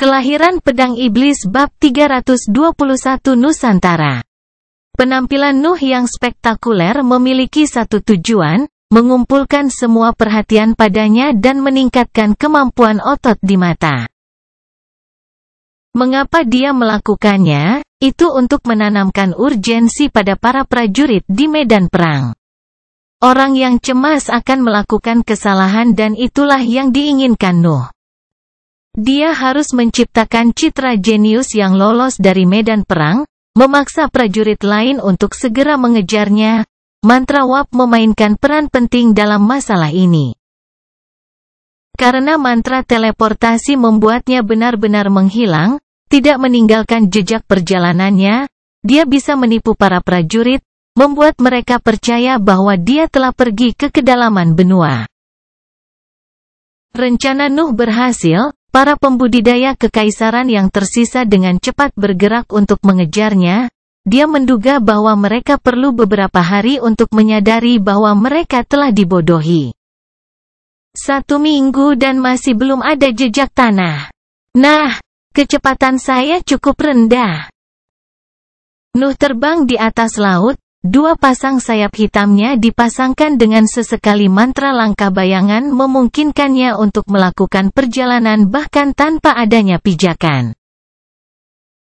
Kelahiran Pedang Iblis bab 321 Nusantara. Penampilan Nuh yang spektakuler memiliki satu tujuan, mengumpulkan semua perhatian padanya dan meningkatkan kemampuan otot di mata. Mengapa dia melakukannya? Itu untuk menanamkan urgensi pada para prajurit di medan perang. Orang yang cemas akan melakukan kesalahan dan itulah yang diinginkan Nuh. Dia harus menciptakan citra jenius yang lolos dari medan perang, memaksa prajurit lain untuk segera mengejarnya. Mantra Wap memainkan peran penting dalam masalah ini. Karena mantra teleportasi membuatnya benar-benar menghilang, tidak meninggalkan jejak perjalanannya, dia bisa menipu para prajurit, membuat mereka percaya bahwa dia telah pergi ke kedalaman benua. Rencana Nuh berhasil. Para pembudidaya kekaisaran yang tersisa dengan cepat bergerak untuk mengejarnya. Dia menduga bahwa mereka perlu beberapa hari untuk menyadari bahwa mereka telah dibodohi. 1 minggu dan masih belum ada jejak tanah. Nah, kecepatan saya cukup rendah. Nuh terbang di atas laut. 2 pasang sayap hitamnya dipasangkan dengan sesekali mantra langkah bayangan memungkinkannya untuk melakukan perjalanan bahkan tanpa adanya pijakan.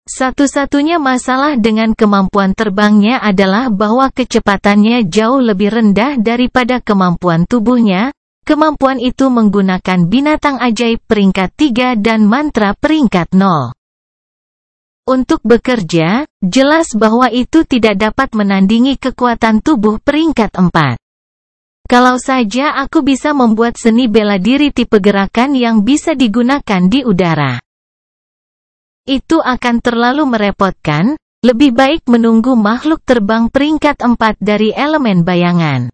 Satu-satunya masalah dengan kemampuan terbangnya adalah bahwa kecepatannya jauh lebih rendah daripada kemampuan tubuhnya. Kemampuan itu menggunakan binatang ajaib peringkat 3 dan mantra peringkat 0. Untuk bekerja, jelas bahwa itu tidak dapat menandingi kekuatan tubuh peringkat 4. Kalau saja aku bisa membuat seni bela diri tipe gerakan yang bisa digunakan di udara. Itu akan terlalu merepotkan, lebih baik menunggu makhluk terbang peringkat 4 dari elemen bayangan.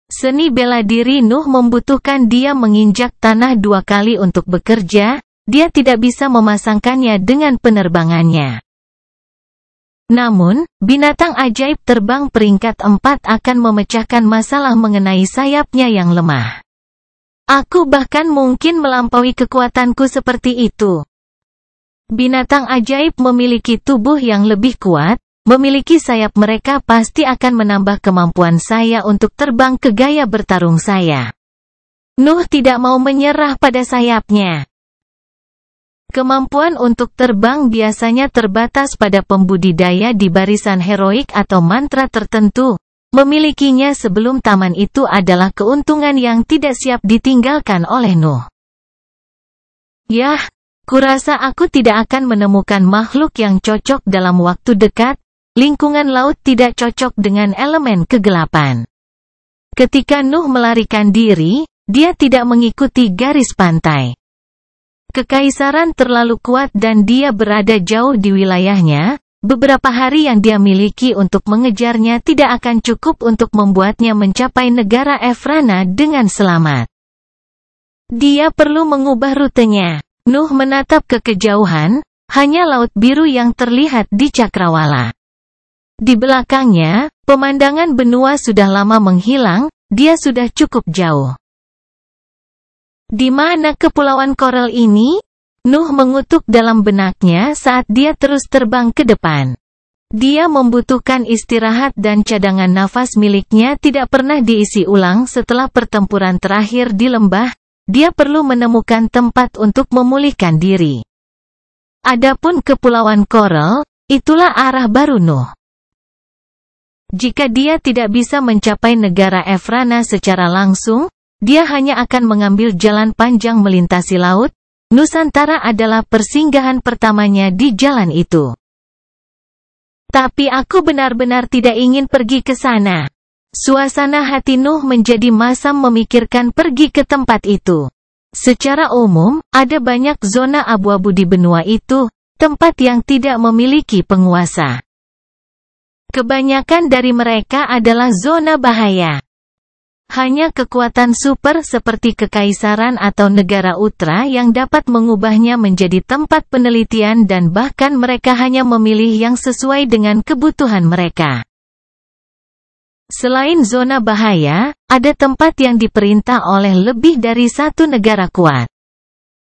Seni bela diri Nuh membutuhkan dia menginjak tanah 2 kali untuk bekerja. Dia tidak bisa memasangkannya dengan penerbangannya. Namun, binatang ajaib terbang peringkat 4 akan memecahkan masalah mengenai sayapnya yang lemah. Aku bahkan mungkin melampaui kekuatanku seperti itu. Binatang ajaib memiliki tubuh yang lebih kuat, memiliki sayap mereka pasti akan menambah kemampuan saya untuk terbang ke gaya bertarung saya. Nuh tidak mau menyerah pada sayapnya. Kemampuan untuk terbang biasanya terbatas pada pembudidaya di barisan heroik atau mantra tertentu. Memilikinya sebelum taman itu adalah keuntungan yang tidak siap ditinggalkan oleh Nuh. Yah, kurasa aku tidak akan menemukan makhluk yang cocok dalam waktu dekat. Lingkungan laut tidak cocok dengan elemen kegelapan. Ketika Nuh melarikan diri, dia tidak mengikuti garis pantai. Kekaisaran terlalu kuat dan dia berada jauh di wilayahnya. Beberapa hari yang dia miliki untuk mengejarnya tidak akan cukup untuk membuatnya mencapai negara Efrana dengan selamat. Dia perlu mengubah rutenya. Nuh menatap ke kejauhan, hanya laut biru yang terlihat di cakrawala. Di belakangnya, pemandangan benua sudah lama menghilang, dia sudah cukup jauh. Di mana kepulauan Korel ini? Nuh mengutuk dalam benaknya saat dia terus terbang ke depan. Dia membutuhkan istirahat dan cadangan nafas miliknya tidak pernah diisi ulang setelah pertempuran terakhir di lembah. Dia perlu menemukan tempat untuk memulihkan diri. Adapun kepulauan Korel, itulah arah baru Nuh. Jika dia tidak bisa mencapai negara Efrana secara langsung, dia hanya akan mengambil jalan panjang melintasi laut. Nusantara adalah persinggahan pertamanya di jalan itu. Tapi aku benar-benar tidak ingin pergi ke sana. Suasana hati Nuh menjadi masam memikirkan pergi ke tempat itu. Secara umum, ada banyak zona abu-abu di benua itu, tempat yang tidak memiliki penguasa. Kebanyakan dari mereka adalah zona bahaya. Hanya kekuatan super seperti kekaisaran atau negara Utra yang dapat mengubahnya menjadi tempat penelitian dan bahkan mereka hanya memilih yang sesuai dengan kebutuhan mereka. Selain zona bahaya, ada tempat yang diperintah oleh lebih dari satu negara kuat.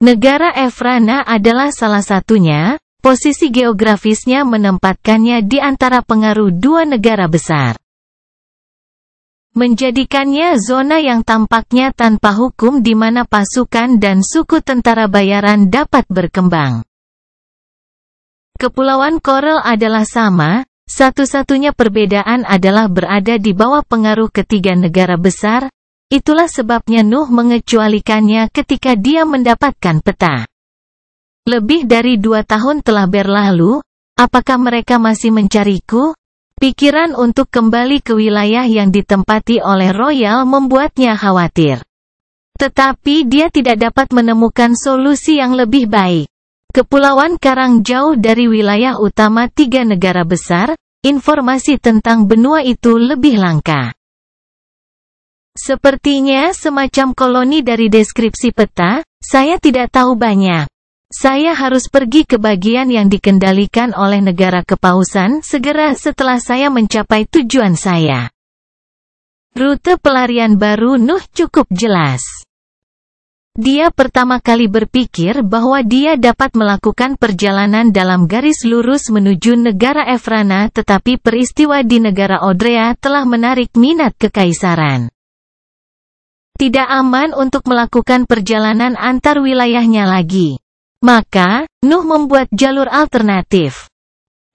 Negara Efrana adalah salah satunya. Posisi geografisnya menempatkannya di antara pengaruh dua negara besar, menjadikannya zona yang tampaknya tanpa hukum di mana pasukan dan suku tentara bayaran dapat berkembang. Kepulauan Coral adalah sama, satu-satunya perbedaan adalah berada di bawah pengaruh ketiga negara besar. Itulah sebabnya Nuh mengecualikannya ketika dia mendapatkan peta. Lebih dari 2 tahun telah berlalu, apakah mereka masih mencariku? Pikiran untuk kembali ke wilayah yang ditempati oleh Royal membuatnya khawatir. Tetapi dia tidak dapat menemukan solusi yang lebih baik. Kepulauan Karang jauh dari wilayah utama 3 negara besar, informasi tentang benua itu lebih langka. Sepertinya semacam koloni dari deskripsi peta, saya tidak tahu banyak. Saya harus pergi ke bagian yang dikendalikan oleh negara kepausan segera setelah saya mencapai tujuan saya. Rute pelarian baru Nuh cukup jelas. Dia pertama kali berpikir bahwa dia dapat melakukan perjalanan dalam garis lurus menuju negara Efrana, tetapi peristiwa di negara Odrea telah menarik minat kekaisaran. Tidak aman untuk melakukan perjalanan antar wilayahnya lagi. Maka, Nuh membuat jalur alternatif.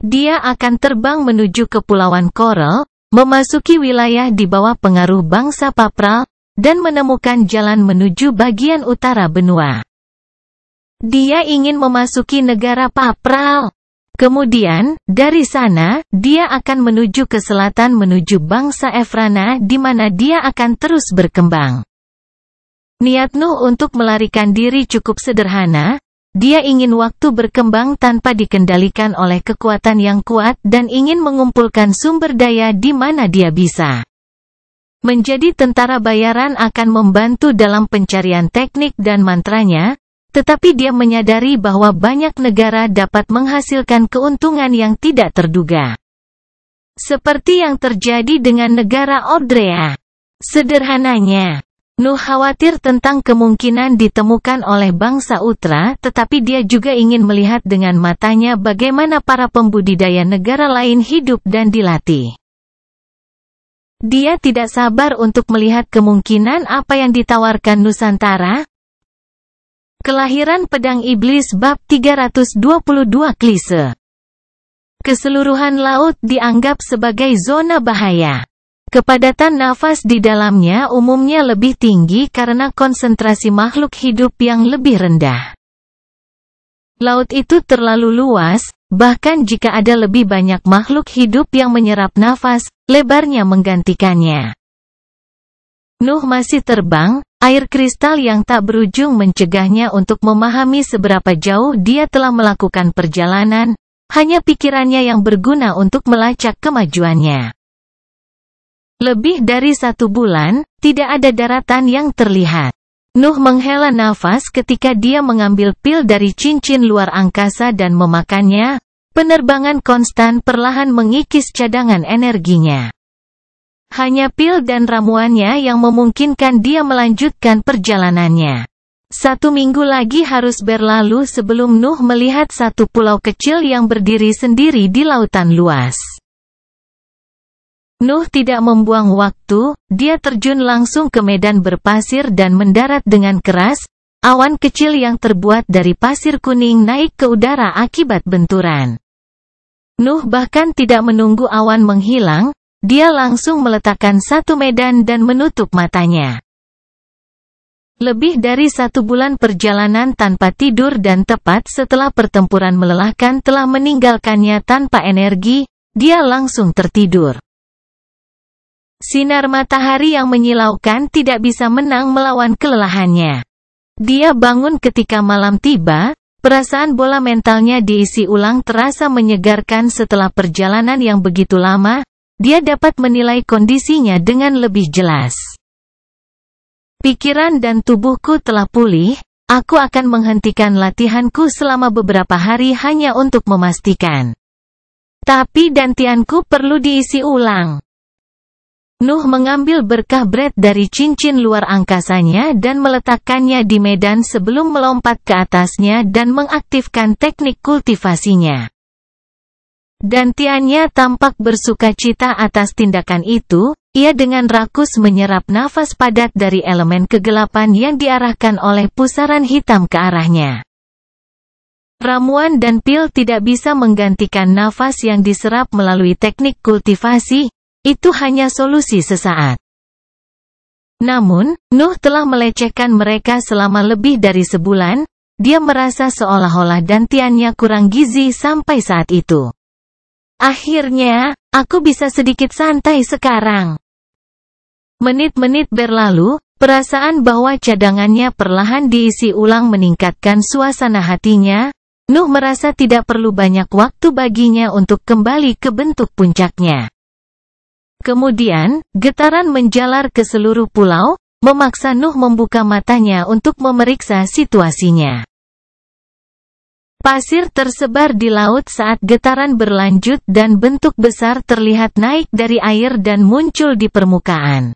Dia akan terbang menuju Kepulauan Coral, memasuki wilayah di bawah pengaruh bangsa Papral, dan menemukan jalan menuju bagian utara benua. Dia ingin memasuki negara Papral. Kemudian, dari sana, dia akan menuju ke selatan menuju bangsa Efrana di mana dia akan terus berkembang. Niat Nuh untuk melarikan diri cukup sederhana. Dia ingin waktu berkembang tanpa dikendalikan oleh kekuatan yang kuat dan ingin mengumpulkan sumber daya di mana dia bisa. Menjadi tentara bayaran akan membantu dalam pencarian teknik dan mantranya, tetapi dia menyadari bahwa banyak negara dapat menghasilkan keuntungan yang tidak terduga. Seperti yang terjadi dengan negara Odrea. Sederhananya, Nuh khawatir tentang kemungkinan ditemukan oleh bangsa Utra, tetapi dia juga ingin melihat dengan matanya bagaimana para pembudidaya negara lain hidup dan dilatih. Dia tidak sabar untuk melihat kemungkinan apa yang ditawarkan Nusantara. Kelahiran Pedang Iblis bab 322 klise. Keseluruhan laut dianggap sebagai zona bahaya. Kepadatan nafas di dalamnya umumnya lebih tinggi karena konsentrasi makhluk hidup yang lebih rendah. Laut itu terlalu luas, bahkan jika ada lebih banyak makhluk hidup yang menyerap nafas, lebarnya menggantikannya. Nuh masih terbang, air kristal yang tak berujung mencegahnya untuk memahami seberapa jauh dia telah melakukan perjalanan, hanya pikirannya yang berguna untuk melacak kemajuannya. Lebih dari 1 bulan, tidak ada daratan yang terlihat. Nuh menghela nafas ketika dia mengambil pil dari cincin luar angkasa dan memakannya. Penerbangan konstan perlahan mengikis cadangan energinya. Hanya pil dan ramuannya yang memungkinkan dia melanjutkan perjalanannya. 1 minggu lagi harus berlalu sebelum Nuh melihat satu pulau kecil yang berdiri sendiri di lautan luas. Nuh tidak membuang waktu, dia terjun langsung ke medan berpasir dan mendarat dengan keras. Awan kecil yang terbuat dari pasir kuning naik ke udara akibat benturan. Nuh bahkan tidak menunggu awan menghilang, dia langsung meletakkan satu medan dan menutup matanya. Lebih dari 1 bulan perjalanan tanpa tidur dan tepat setelah pertempuran melelahkan telah meninggalkannya tanpa energi, dia langsung tertidur. Sinar matahari yang menyilaukan tidak bisa menang melawan kelelahannya. Dia bangun ketika malam tiba, perasaan bola mentalnya diisi ulang terasa menyegarkan setelah perjalanan yang begitu lama, dia dapat menilai kondisinya dengan lebih jelas. Pikiran dan tubuhku telah pulih, aku akan menghentikan latihanku selama beberapa hari hanya untuk memastikan. Tapi dantianku perlu diisi ulang. Nuh mengambil berkah Brett dari cincin luar angkasanya dan meletakkannya di medan sebelum melompat ke atasnya dan mengaktifkan teknik kultivasinya. Dan Tiannya tampak bersukacita atas tindakan itu. Ia dengan rakus menyerap nafas padat dari elemen kegelapan yang diarahkan oleh pusaran hitam ke arahnya. Ramuan dan pil tidak bisa menggantikan nafas yang diserap melalui teknik kultivasi, itu hanya solusi sesaat. Namun, Nuh telah melecehkan mereka selama lebih dari sebulan, dia merasa seolah-olah Tiannya kurang gizi sampai saat itu. Akhirnya, aku bisa sedikit santai sekarang. Menit-menit berlalu, perasaan bahwa cadangannya perlahan diisi ulang meningkatkan suasana hatinya. Nuh merasa tidak perlu banyak waktu baginya untuk kembali ke bentuk puncaknya. Kemudian, getaran menjalar ke seluruh pulau, memaksa Nuh membuka matanya untuk memeriksa situasinya. Pasir tersebar di laut saat getaran berlanjut dan bentuk besar terlihat naik dari air dan muncul di permukaan.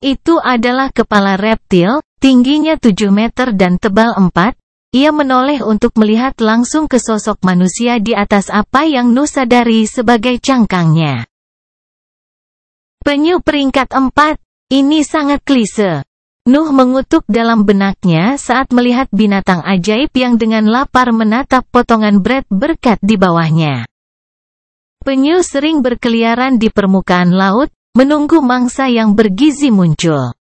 Itu adalah kepala reptil, tingginya 7 meter dan tebal 4. Ia menoleh untuk melihat langsung ke sosok manusia di atas apa yang Nuh sadari sebagai cangkangnya. Penyu peringkat 4, ini sangat klise. Nuh mengutuk dalam benaknya saat melihat binatang ajaib yang dengan lapar menatap potongan Brett berkat di bawahnya. Penyu sering berkeliaran di permukaan laut, menunggu mangsa yang bergizi muncul.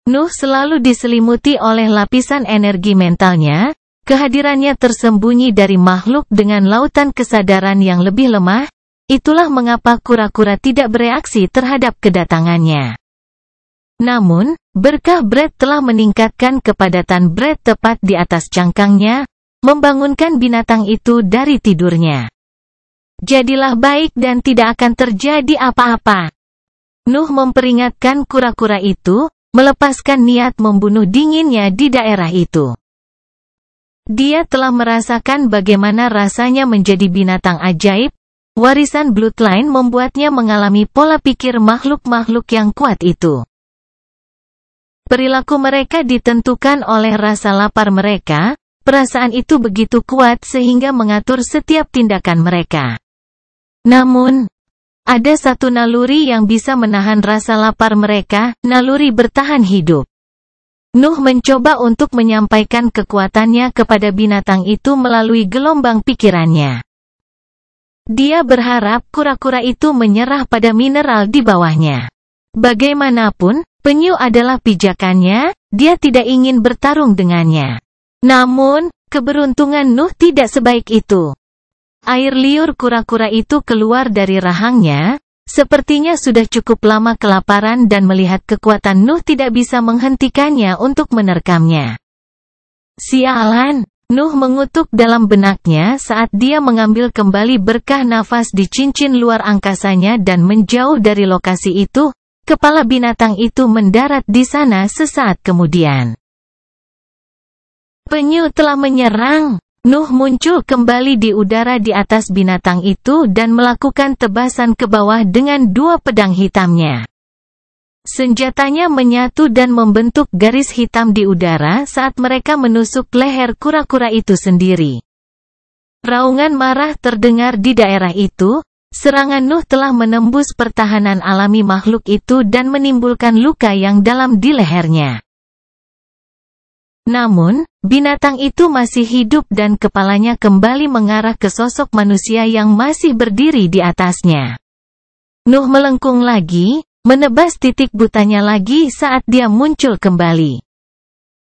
Nuh selalu diselimuti oleh lapisan energi mentalnya, kehadirannya tersembunyi dari makhluk dengan lautan kesadaran yang lebih lemah, itulah mengapa kura-kura tidak bereaksi terhadap kedatangannya. Namun, berkah Brett telah meningkatkan kepadatan Brett tepat di atas cangkangnya, membangunkan binatang itu dari tidurnya. Jadilah baik dan tidak akan terjadi apa-apa. Nuh memperingatkan kura-kura itu, melepaskan niat membunuh dinginnya di daerah itu. Dia telah merasakan bagaimana rasanya menjadi binatang ajaib, warisan Bloodline membuatnya mengalami pola pikir makhluk-makhluk yang kuat itu. Perilaku mereka ditentukan oleh rasa lapar mereka, perasaan itu begitu kuat sehingga mengatur setiap tindakan mereka. Namun, ada satu naluri yang bisa menahan rasa lapar mereka, naluri bertahan hidup. Nuh mencoba untuk menyampaikan kekuatannya kepada binatang itu melalui gelombang pikirannya. Dia berharap kura-kura itu menyerah pada mineral di bawahnya. Bagaimanapun, penyu adalah pijakannya, dia tidak ingin bertarung dengannya. Namun, keberuntungan Nuh tidak sebaik itu. Air liur kura-kura itu keluar dari rahangnya, sepertinya sudah cukup lama kelaparan dan melihat kekuatan Nuh tidak bisa menghentikannya untuk menerkamnya. Sialan, Nuh mengutuk dalam benaknya saat dia mengambil kembali berkah nafas di cincin luar angkasanya dan menjauh dari lokasi itu, kepala binatang itu mendarat di sana sesaat kemudian. Penyu telah menyerang. Nuh muncul kembali di udara di atas binatang itu dan melakukan tebasan ke bawah dengan dua pedang hitamnya. Senjatanya menyatu dan membentuk garis hitam di udara saat mereka menusuk leher kura-kura itu sendiri. Raungan marah terdengar di daerah itu, serangan Nuh telah menembus pertahanan alami makhluk itu dan menimbulkan luka yang dalam di lehernya. Namun, binatang itu masih hidup dan kepalanya kembali mengarah ke sosok manusia yang masih berdiri di atasnya. Nuh melengkung lagi, menebas titik butanya lagi saat dia muncul kembali.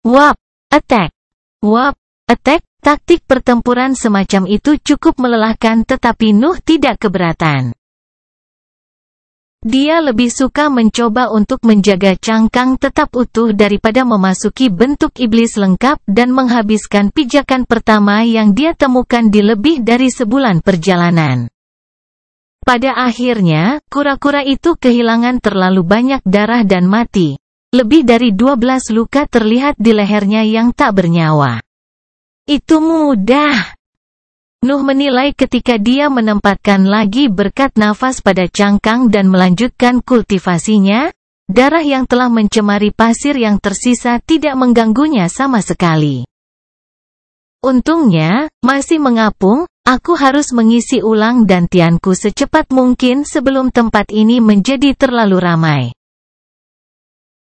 Wap, attack. Wap, attack, taktik pertempuran semacam itu cukup melelahkan tetapi Nuh tidak keberatan. Dia lebih suka mencoba untuk menjaga cangkang tetap utuh daripada memasuki bentuk iblis lengkap dan menghabiskan pijakan pertama yang dia temukan di lebih dari sebulan perjalanan. Pada akhirnya, kura-kura itu kehilangan terlalu banyak darah dan mati. Lebih dari 12 luka terlihat di lehernya yang tak bernyawa. Itu mudah. Nuh menilai ketika dia menempatkan lagi berkat nafas pada cangkang dan melanjutkan kultivasinya, darah yang telah mencemari pasir yang tersisa tidak mengganggunya sama sekali. Untungnya, masih mengapung, aku harus mengisi ulang dantianku secepat mungkin sebelum tempat ini menjadi terlalu ramai.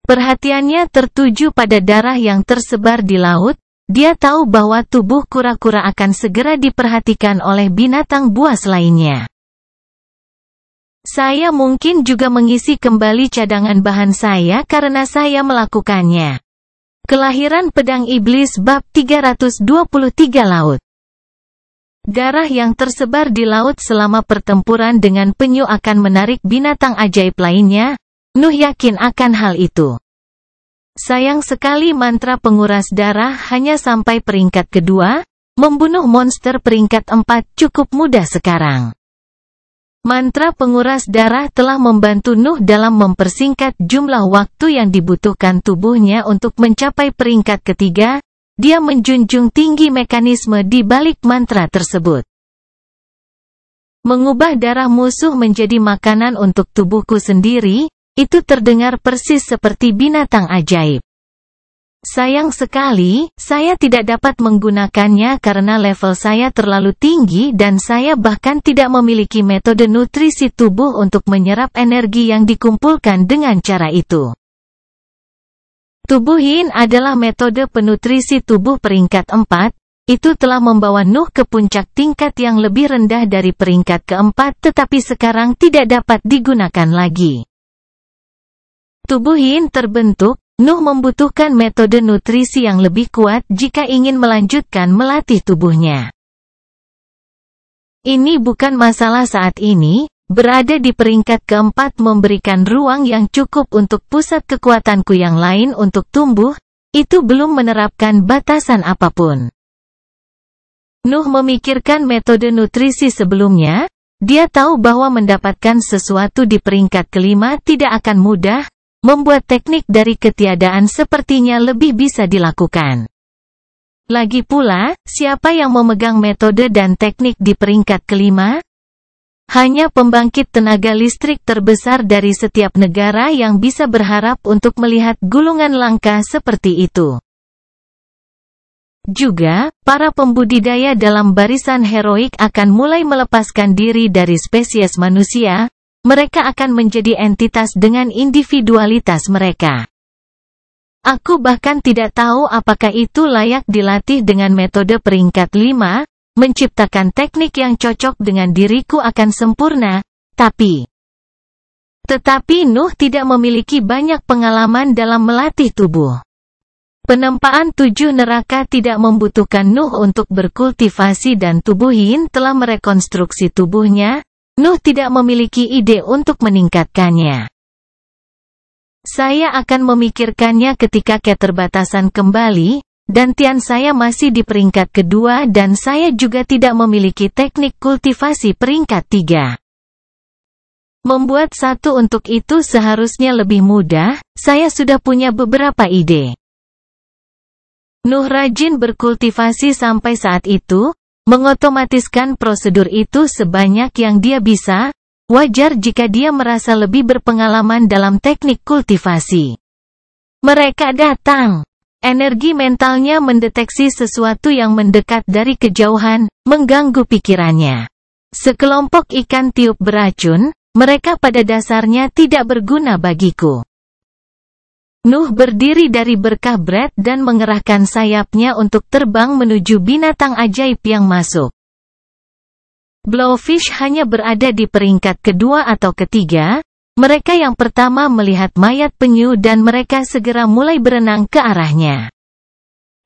Perhatiannya tertuju pada darah yang tersebar di laut. Dia tahu bahwa tubuh kura-kura akan segera diperhatikan oleh binatang buas lainnya. Saya mungkin juga mengisi kembali cadangan bahan saya karena saya melakukannya. Kelahiran Pedang Iblis bab 323 Laut. Darah yang tersebar di laut selama pertempuran dengan penyu akan menarik binatang ajaib lainnya. Nuh yakin akan hal itu. Sayang sekali mantra penguras darah hanya sampai peringkat kedua, membunuh monster peringkat 4 cukup mudah sekarang. Mantra penguras darah telah membantu Nuh dalam mempersingkat jumlah waktu yang dibutuhkan tubuhnya untuk mencapai peringkat ketiga. Dia menjunjung tinggi mekanisme di balik mantra tersebut. Mengubah darah musuh menjadi makanan untuk tubuhku sendiri, itu terdengar persis seperti binatang ajaib. Sayang sekali, saya tidak dapat menggunakannya karena level saya terlalu tinggi dan saya bahkan tidak memiliki metode nutrisi tubuh untuk menyerap energi yang dikumpulkan dengan cara itu. Tubuhin adalah metode penutrisi tubuh peringkat 4, itu telah membawa Nuh ke puncak tingkat yang lebih rendah dari peringkat keempat tetapi sekarang tidak dapat digunakan lagi. Tubuhin terbentuk, Nuh membutuhkan metode nutrisi yang lebih kuat jika ingin melanjutkan melatih tubuhnya. Ini bukan masalah saat ini, berada di peringkat keempat memberikan ruang yang cukup untuk pusat kekuatanku yang lain untuk tumbuh, itu belum menerapkan batasan apapun. Nuh memikirkan metode nutrisi sebelumnya, dia tahu bahwa mendapatkan sesuatu di peringkat kelima tidak akan mudah, membuat teknik dari ketiadaan sepertinya lebih bisa dilakukan. Lagi pula, siapa yang memegang metode dan teknik di peringkat kelima? Hanya pembangkit tenaga listrik terbesar dari setiap negara yang bisa berharap untuk melihat gulungan langka seperti itu. Juga, para pembudidaya dalam barisan heroik akan mulai melepaskan diri dari spesies manusia. Mereka akan menjadi entitas dengan individualitas mereka. Aku bahkan tidak tahu apakah itu layak dilatih dengan metode peringkat 5, menciptakan teknik yang cocok dengan diriku akan sempurna, tetapi Nuh tidak memiliki banyak pengalaman dalam melatih tubuh. Penempaan 7 neraka tidak membutuhkan Nuh untuk berkultivasi dan tubuhin telah merekonstruksi tubuhnya. Nuh tidak memiliki ide untuk meningkatkannya. Saya akan memikirkannya ketika keterbatasan kembali, dantian saya masih di peringkat kedua dan saya juga tidak memiliki teknik kultivasi peringkat 3. Membuat satu untuk itu seharusnya lebih mudah, saya sudah punya beberapa ide. Nuh rajin berkultivasi sampai saat itu, mengotomatiskan prosedur itu sebanyak yang dia bisa, wajar jika dia merasa lebih berpengalaman dalam teknik kultivasi. Mereka datang. Energi mentalnya mendeteksi sesuatu yang mendekat dari kejauhan, mengganggu pikirannya. Sekelompok ikan tiup beracun, mereka pada dasarnya tidak berguna bagiku. Nuh berdiri dari berkah Brett dan mengerahkan sayapnya untuk terbang menuju binatang ajaib yang masuk. Blowfish hanya berada di peringkat kedua atau ketiga, mereka yang pertama melihat mayat penyu dan mereka segera mulai berenang ke arahnya.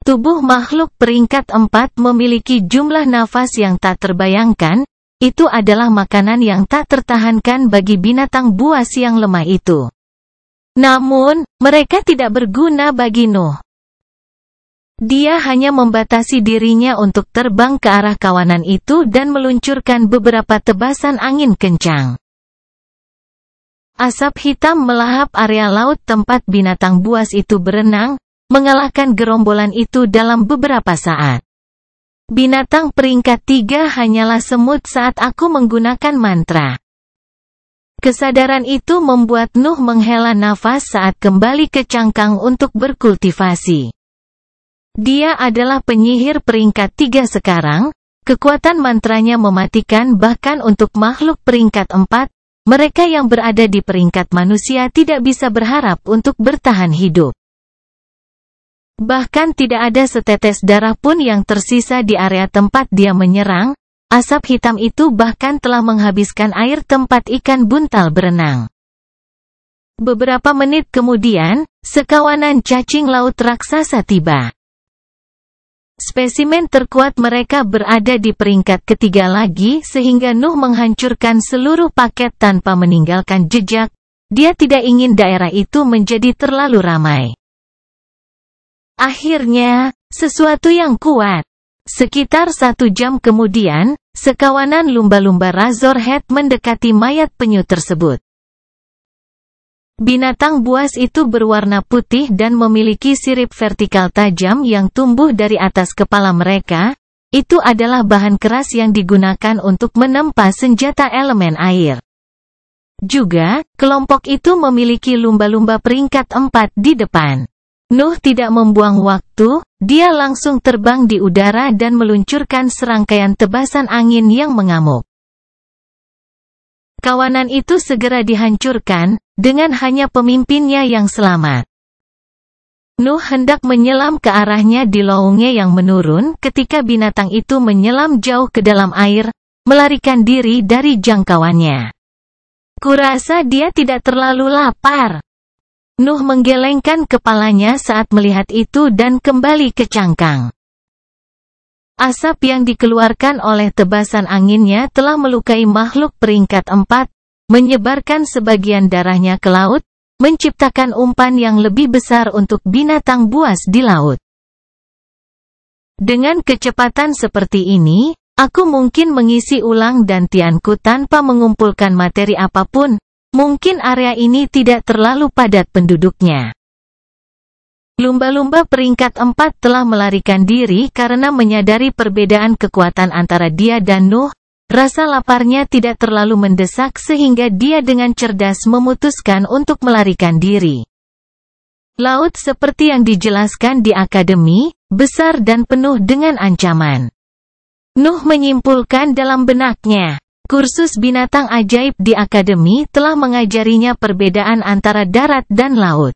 Tubuh makhluk peringkat 4 memiliki jumlah nafas yang tak terbayangkan, itu adalah makanan yang tak tertahankan bagi binatang buas yang lemah itu. Namun, mereka tidak berguna bagi Nuh. Dia hanya membatasi dirinya untuk terbang ke arah kawanan itu dan meluncurkan beberapa tebasan angin kencang. Asap hitam melahap area laut tempat binatang buas itu berenang, mengalahkan gerombolan itu dalam beberapa saat. Binatang peringkat 3 hanyalah semut saat aku menggunakan mantra. Kesadaran itu membuat Nuh menghela nafas saat kembali ke cangkang untuk berkultivasi. Dia adalah penyihir peringkat 3 sekarang, kekuatan mantranya mematikan bahkan untuk makhluk peringkat 4, mereka yang berada di peringkat manusia tidak bisa berharap untuk bertahan hidup. Bahkan tidak ada setetes darah pun yang tersisa di area tempat dia menyerang, asap hitam itu bahkan telah menghabiskan air tempat ikan buntal berenang. Beberapa menit kemudian, sekawanan cacing laut raksasa tiba. Spesimen terkuat mereka berada di peringkat ketiga lagi sehingga Nuh menghancurkan seluruh paket tanpa meninggalkan jejak, dia tidak ingin daerah itu menjadi terlalu ramai. Akhirnya, sesuatu yang kuat. Sekitar 1 jam kemudian, sekawanan lumba-lumba Razorhead mendekati mayat penyu tersebut. Binatang buas itu berwarna putih dan memiliki sirip vertikal tajam yang tumbuh dari atas kepala mereka. Itu adalah bahan keras yang digunakan untuk menempa senjata elemen air. Juga, kelompok itu memiliki lumba-lumba peringkat 4 di depan. Nuh tidak membuang waktu, dia langsung terbang di udara dan meluncurkan serangkaian tebasan angin yang mengamuk. Kawanan itu segera dihancurkan, dengan hanya pemimpinnya yang selamat. Nuh hendak menyelam ke arahnya di laungnya yang menurun ketika binatang itu menyelam jauh ke dalam air, melarikan diri dari jangkauannya. Kurasa dia tidak terlalu lapar. Nuh menggelengkan kepalanya saat melihat itu dan kembali ke cangkang. Asap yang dikeluarkan oleh tebasan anginnya telah melukai makhluk peringkat 4, menyebarkan sebagian darahnya ke laut, menciptakan umpan yang lebih besar untuk binatang buas di laut. Dengan kecepatan seperti ini, aku mungkin mengisi ulang dantianku tanpa mengumpulkan materi apapun. Mungkin area ini tidak terlalu padat penduduknya. Lumba-lumba peringkat 4 telah melarikan diri karena menyadari perbedaan kekuatan antara dia dan Nuh. Rasa laparnya tidak terlalu mendesak sehingga dia dengan cerdas memutuskan untuk melarikan diri. Laut seperti yang dijelaskan di akademi, besar dan penuh dengan ancaman. Nuh menyimpulkan dalam benaknya. Kursus binatang ajaib di akademi telah mengajarinya perbedaan antara darat dan laut.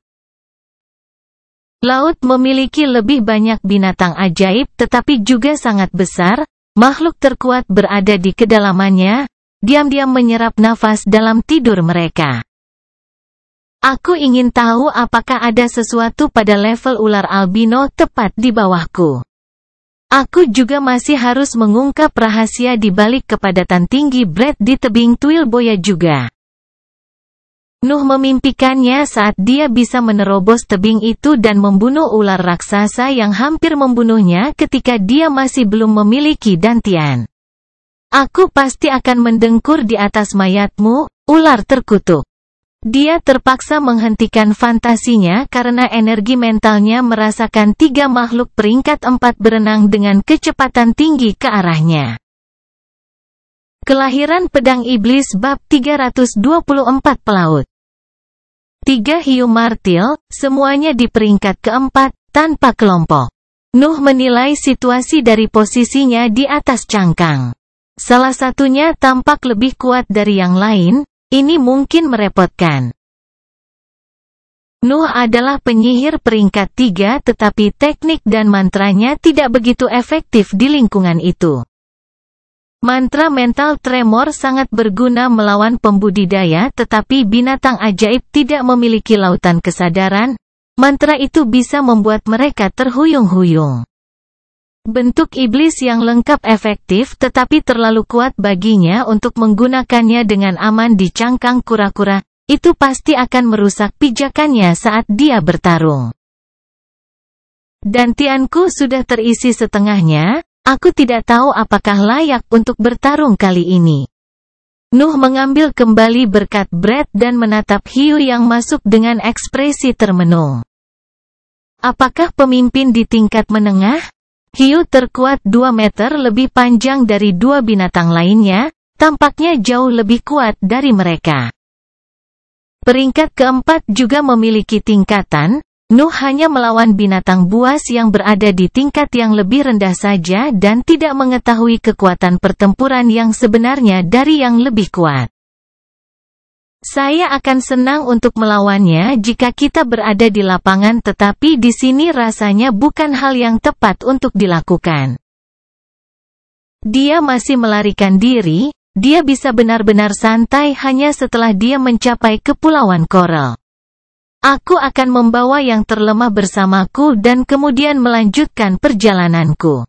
Laut memiliki lebih banyak binatang ajaib tetapi juga sangat besar, makhluk terkuat berada di kedalamannya, diam-diam menyerap nafas dalam tidur mereka. Aku ingin tahu apakah ada sesuatu pada level ular albino tepat di bawahku. Aku juga masih harus mengungkap rahasia di balik kepadatan tinggi Brett di tebing Tuil Boya juga. Nuh memimpikannya saat dia bisa menerobos tebing itu dan membunuh ular raksasa yang hampir membunuhnya ketika dia masih belum memiliki dantian. Aku pasti akan mendengkur di atas mayatmu, ular terkutuk. Dia terpaksa menghentikan fantasinya karena energi mentalnya merasakan 3 makhluk peringkat 4 berenang dengan kecepatan tinggi ke arahnya. Kelahiran Pedang Iblis bab 324 pelaut. 3 hiu martil, semuanya di peringkat keempat, tanpa kelompok. Nuh menilai situasi dari posisinya di atas cangkang. Salah satunya tampak lebih kuat dari yang lain. Ini mungkin merepotkan. Nuh adalah penyihir peringkat 3 tetapi teknik dan mantranya tidak begitu efektif di lingkungan itu. Mantra mental tremor sangat berguna melawan pembudidaya tetapi binatang ajaib tidak memiliki lautan kesadaran, mantra itu bisa membuat mereka terhuyung-huyung. Bentuk iblis yang lengkap efektif tetapi terlalu kuat baginya untuk menggunakannya dengan aman di cangkang kura-kura, itu pasti akan merusak pijakannya saat dia bertarung. Dantianku sudah terisi setengahnya, aku tidak tahu apakah layak untuk bertarung kali ini. Nuh mengambil kembali berkat Brett dan menatap hiu yang masuk dengan ekspresi termenung. Apakah pemimpin di tingkat menengah? Hiu terkuat 2 meter lebih panjang dari dua binatang lainnya, tampaknya jauh lebih kuat dari mereka. Peringkat keempat juga memiliki tingkatan. Nuh hanya melawan binatang buas yang berada di tingkat yang lebih rendah saja dan tidak mengetahui kekuatan pertempuran yang sebenarnya dari yang lebih kuat. Saya akan senang untuk melawannya jika kita berada di lapangan, tetapi di sini rasanya bukan hal yang tepat untuk dilakukan. Dia masih melarikan diri, dia bisa benar-benar santai hanya setelah dia mencapai Kepulauan Coral. Aku akan membawa yang terlemah bersamaku dan kemudian melanjutkan perjalananku.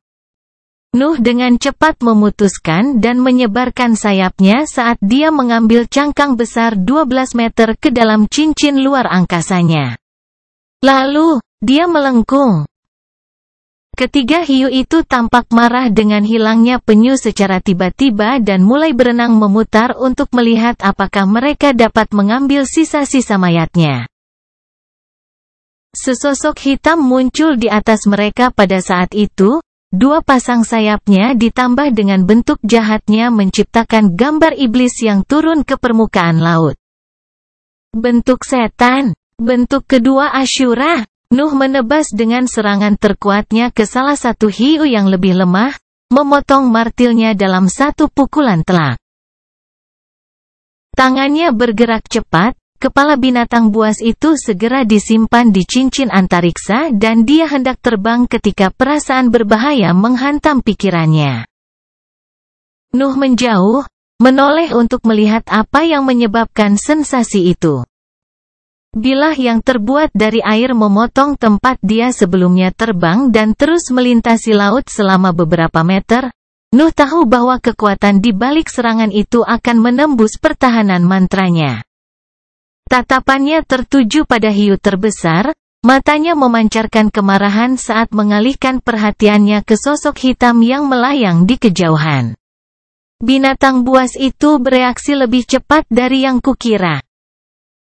Nuh dengan cepat memutuskan dan menyebarkan sayapnya saat dia mengambil cangkang besar 12 meter ke dalam cincin luar angkasanya. Lalu, dia melengkung. Ketiga hiu itu tampak marah dengan hilangnya penyu secara tiba-tiba dan mulai berenang memutar untuk melihat apakah mereka dapat mengambil sisa-sisa mayatnya. Sesosok hitam muncul di atas mereka pada saat itu, dua pasang sayapnya ditambah dengan bentuk jahatnya menciptakan gambar iblis yang turun ke permukaan laut. Bentuk setan, bentuk kedua Ashura. Nuh menebas dengan serangan terkuatnya ke salah satu hiu yang lebih lemah, memotong martilnya dalam satu pukulan telak. Tangannya bergerak cepat. Kepala binatang buas itu segera disimpan di cincin antariksa dan dia hendak terbang ketika perasaan berbahaya menghantam pikirannya. Nuh menjauh, menoleh untuk melihat apa yang menyebabkan sensasi itu. Bilah yang terbuat dari air memotong tempat dia sebelumnya terbang dan terus melintasi laut selama beberapa meter. Nuh tahu bahwa kekuatan di balik serangan itu akan menembus pertahanan mantranya. Tatapannya tertuju pada hiu terbesar, matanya memancarkan kemarahan saat mengalihkan perhatiannya ke sosok hitam yang melayang di kejauhan. Binatang buas itu bereaksi lebih cepat dari yang kukira.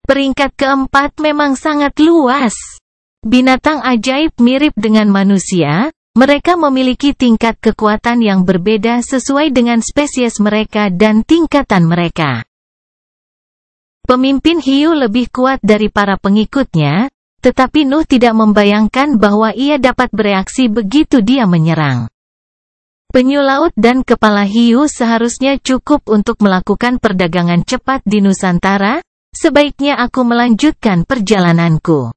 Peringkat keempat memang sangat luas. Binatang ajaib mirip dengan manusia, mereka memiliki tingkat kekuatan yang berbeda sesuai dengan spesies mereka dan tingkatan mereka. Pemimpin hiu lebih kuat dari para pengikutnya, tetapi Nuh tidak membayangkan bahwa ia dapat bereaksi begitu dia menyerang. Penyu laut dan kepala hiu seharusnya cukup untuk melakukan perdagangan cepat di Nusantara, sebaiknya aku melanjutkan perjalananku.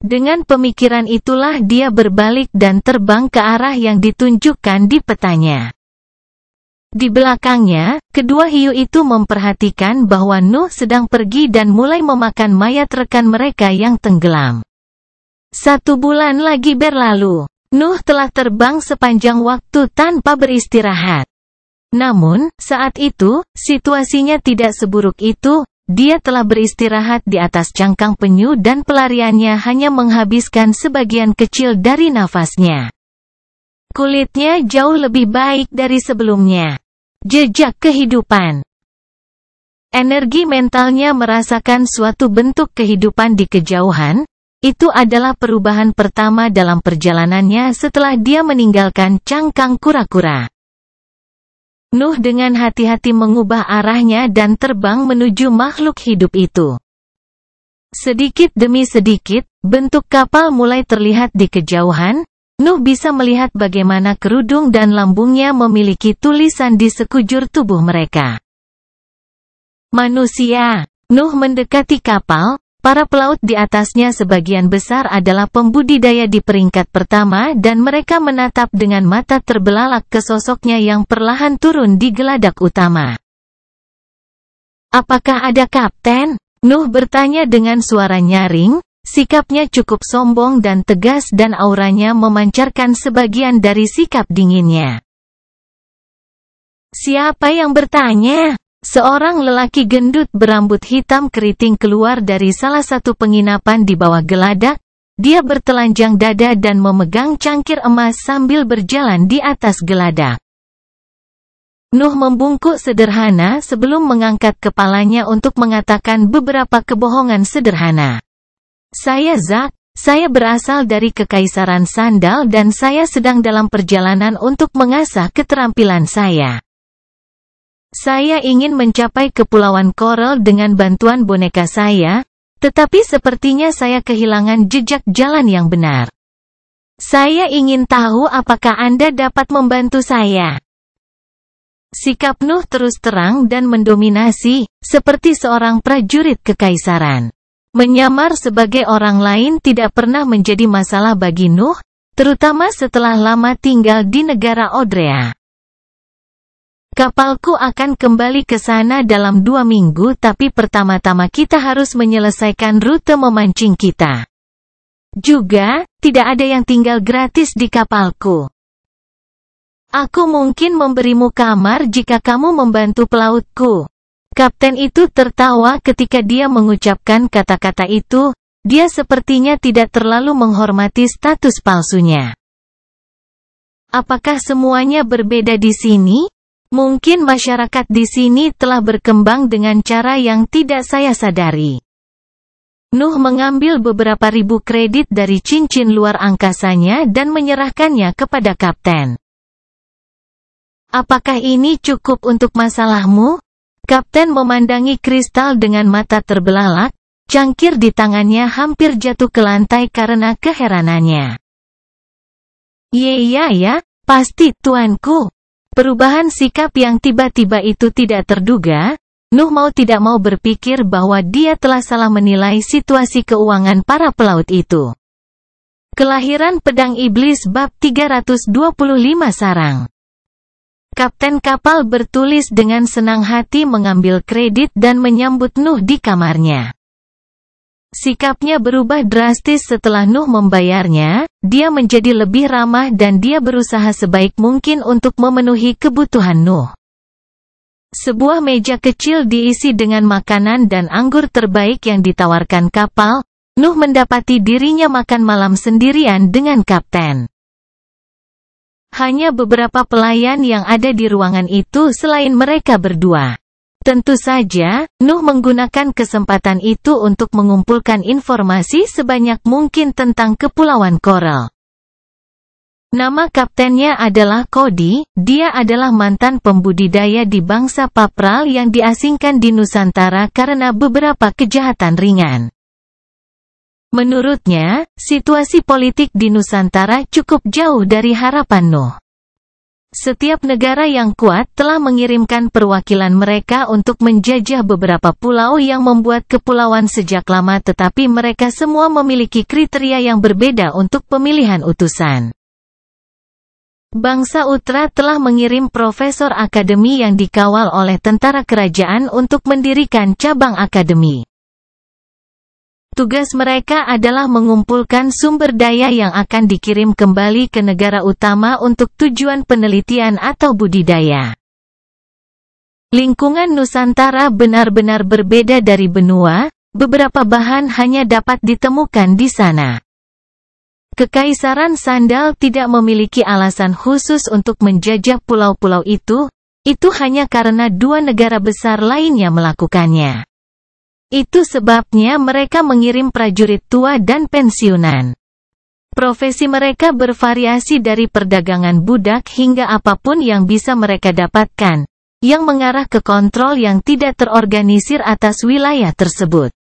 Dengan pemikiran itulah dia berbalik dan terbang ke arah yang ditunjukkan di petanya. Di belakangnya, kedua hiu itu memperhatikan bahwa Nuh sedang pergi dan mulai memakan mayat rekan mereka yang tenggelam. 1 bulan lagi berlalu. Nuh telah terbang sepanjang waktu tanpa beristirahat. Namun, saat itu, situasinya tidak seburuk itu. Dia telah beristirahat di atas cangkang penyu dan pelariannya hanya menghabiskan sebagian kecil dari nafasnya. Kulitnya jauh lebih baik dari sebelumnya. Jejak kehidupan. Energi mentalnya merasakan suatu bentuk kehidupan di kejauhan. Itu adalah perubahan pertama dalam perjalanannya setelah dia meninggalkan cangkang kura-kura. Nuh dengan hati-hati mengubah arahnya dan terbang menuju makhluk hidup itu. Sedikit demi sedikit, bentuk kapal mulai terlihat di kejauhan. Nuh bisa melihat bagaimana kerudung dan lambungnya memiliki tulisan di sekujur tubuh mereka. Manusia. Nuh mendekati kapal, para pelaut di atasnya sebagian besar adalah pembudidaya di peringkat pertama dan mereka menatap dengan mata terbelalak ke sosoknya yang perlahan turun di geladak utama. Apakah ada kapten? Nuh bertanya dengan suara nyaring. Sikapnya cukup sombong dan tegas dan auranya memancarkan sebagian dari sikap dinginnya. Siapa yang bertanya? Seorang lelaki gendut berambut hitam keriting keluar dari salah satu penginapan di bawah geladak. Dia bertelanjang dada dan memegang cangkir emas sambil berjalan di atas geladak. Nuh membungkuk sederhana sebelum mengangkat kepalanya untuk mengatakan beberapa kebohongan sederhana. Saya Zak, saya berasal dari Kekaisaran Sandal dan saya sedang dalam perjalanan untuk mengasah keterampilan saya. Saya ingin mencapai Kepulauan Coral dengan bantuan boneka saya, tetapi sepertinya saya kehilangan jejak jalan yang benar. Saya ingin tahu apakah Anda dapat membantu saya. Sikap Nuh terus terang dan mendominasi, seperti seorang prajurit kekaisaran. Menyamar sebagai orang lain tidak pernah menjadi masalah bagi Nuh, terutama setelah lama tinggal di negara Odrea. Kapalku akan kembali ke sana dalam 2 minggu, tapi pertama-tama kita harus menyelesaikan rute memancing kita. Juga, tidak ada yang tinggal gratis di kapalku. Aku mungkin memberimu kamar jika kamu membantu pelautku. Kapten itu tertawa ketika dia mengucapkan kata-kata itu, dia sepertinya tidak terlalu menghormati status palsunya. Apakah semuanya berbeda di sini? Mungkin masyarakat di sini telah berkembang dengan cara yang tidak saya sadari. Nuh mengambil beberapa ribu kredit dari cincin luar angkasanya dan menyerahkannya kepada kapten. Apakah ini cukup untuk masalahmu? Kapten memandangi kristal dengan mata terbelalak, cangkir di tangannya hampir jatuh ke lantai karena keheranannya. Ya, pasti tuanku. Perubahan sikap yang tiba-tiba itu tidak terduga. Nuh mau tidak mau berpikir bahwa dia telah salah menilai situasi keuangan para pelaut itu. Kelahiran Pedang Iblis bab 325 sarang. Kapten kapal bertulis dengan senang hati mengambil kredit dan menyambut Nuh di kamarnya. Sikapnya berubah drastis setelah Nuh membayarnya, dia menjadi lebih ramah dan dia berusaha sebaik mungkin untuk memenuhi kebutuhan Nuh. Sebuah meja kecil diisi dengan makanan dan anggur terbaik yang ditawarkan kapal. Nuh mendapati dirinya makan malam sendirian dengan kapten. Hanya beberapa pelayan yang ada di ruangan itu selain mereka berdua. Tentu saja, Nuh menggunakan kesempatan itu untuk mengumpulkan informasi sebanyak mungkin tentang Kepulauan Coral. Nama kaptennya adalah Cody, dia adalah mantan pembudidaya di bangsa Papral yang diasingkan di Nusantara karena beberapa kejahatan ringan. Menurutnya, situasi politik di Nusantara cukup jauh dari harapan Nuh. Setiap negara yang kuat telah mengirimkan perwakilan mereka untuk menjajah beberapa pulau yang membuat kepulauan sejak lama, tetapi mereka semua memiliki kriteria yang berbeda untuk pemilihan utusan. Bangsa Utra telah mengirim profesor akademi yang dikawal oleh tentara kerajaan untuk mendirikan cabang akademi. Tugas mereka adalah mengumpulkan sumber daya yang akan dikirim kembali ke negara utama untuk tujuan penelitian atau budidaya. Lingkungan Nusantara benar-benar berbeda dari benua, beberapa bahan hanya dapat ditemukan di sana. Kekaisaran Sandal tidak memiliki alasan khusus untuk menjajah pulau-pulau itu hanya karena 2 negara besar lainnya melakukannya. Itu sebabnya mereka mengirim prajurit tua dan pensiunan. Profesi mereka bervariasi dari perdagangan budak hingga apapun yang bisa mereka dapatkan, yang mengarah ke kontrol yang tidak terorganisir atas wilayah tersebut.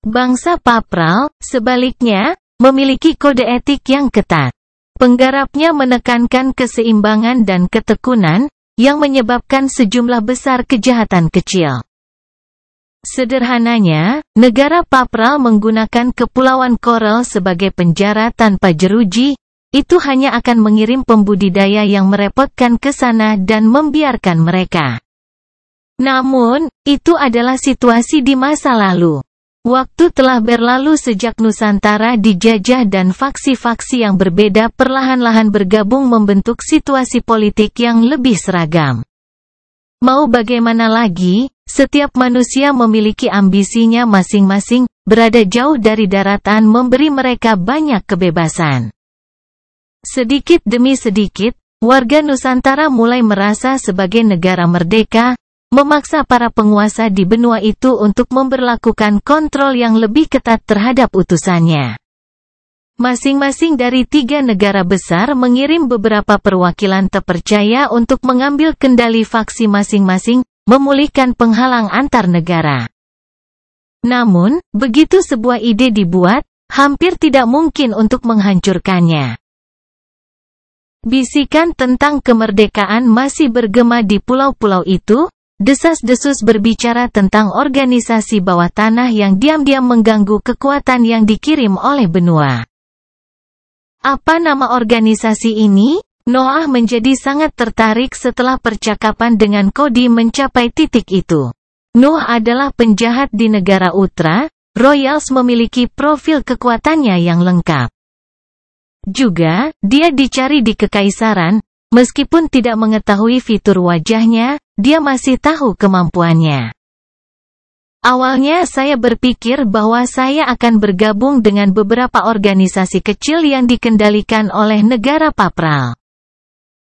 Bangsa Papral, sebaliknya, memiliki kode etik yang ketat. Penggarapnya menekankan keseimbangan dan ketekunan, yang menyebabkan sejumlah besar kejahatan kecil. Sederhananya, negara Papral menggunakan Kepulauan Coral sebagai penjara tanpa jeruji, itu hanya akan mengirim pembudidaya yang merepotkan ke sana dan membiarkan mereka. Namun, itu adalah situasi di masa lalu. Waktu telah berlalu sejak Nusantara dijajah dan faksi-faksi yang berbeda perlahan-lahan bergabung membentuk situasi politik yang lebih seragam. Mau bagaimana lagi, setiap manusia memiliki ambisinya masing-masing, berada jauh dari daratan memberi mereka banyak kebebasan. Sedikit demi sedikit, warga Nusantara mulai merasa sebagai negara merdeka, memaksa para penguasa di benua itu untuk memberlakukan kontrol yang lebih ketat terhadap utusannya. Masing-masing dari 3 negara besar mengirim beberapa perwakilan terpercaya untuk mengambil kendali faksi masing-masing, memulihkan penghalang antar negara. Namun, begitu sebuah ide dibuat, hampir tidak mungkin untuk menghancurkannya. Bisikan tentang kemerdekaan masih bergema di pulau-pulau itu, desas-desus berbicara tentang organisasi bawah tanah yang diam-diam mengganggu kekuatan yang dikirim oleh benua. Apa nama organisasi ini? Noah menjadi sangat tertarik setelah percakapan dengan Cody mencapai titik itu. Nuh adalah penjahat di negara Utra, Royals memiliki profil kekuatannya yang lengkap. Juga, dia dicari di Kekaisaran, meskipun tidak mengetahui fitur wajahnya, dia masih tahu kemampuannya. Awalnya saya berpikir bahwa saya akan bergabung dengan beberapa organisasi kecil yang dikendalikan oleh negara papral.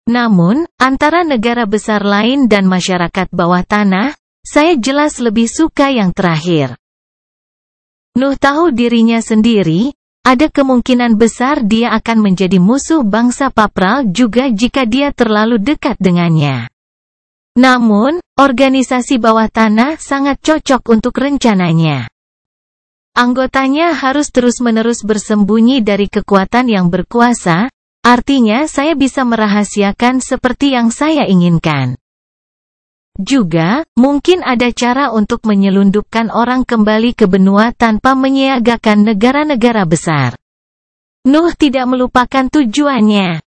Namun, antara negara besar lain dan masyarakat bawah tanah, saya jelas lebih suka yang terakhir. Nuh tahu dirinya sendiri, ada kemungkinan besar dia akan menjadi musuh bangsa papral juga jika dia terlalu dekat dengannya. Namun, organisasi bawah tanah sangat cocok untuk rencananya. Anggotanya harus terus-menerus bersembunyi dari kekuatan yang berkuasa, artinya saya bisa merahasiakan seperti yang saya inginkan. Juga, mungkin ada cara untuk menyelundupkan orang kembali ke benua tanpa menyiagakan negara-negara besar. Nuh tidak melupakan tujuannya.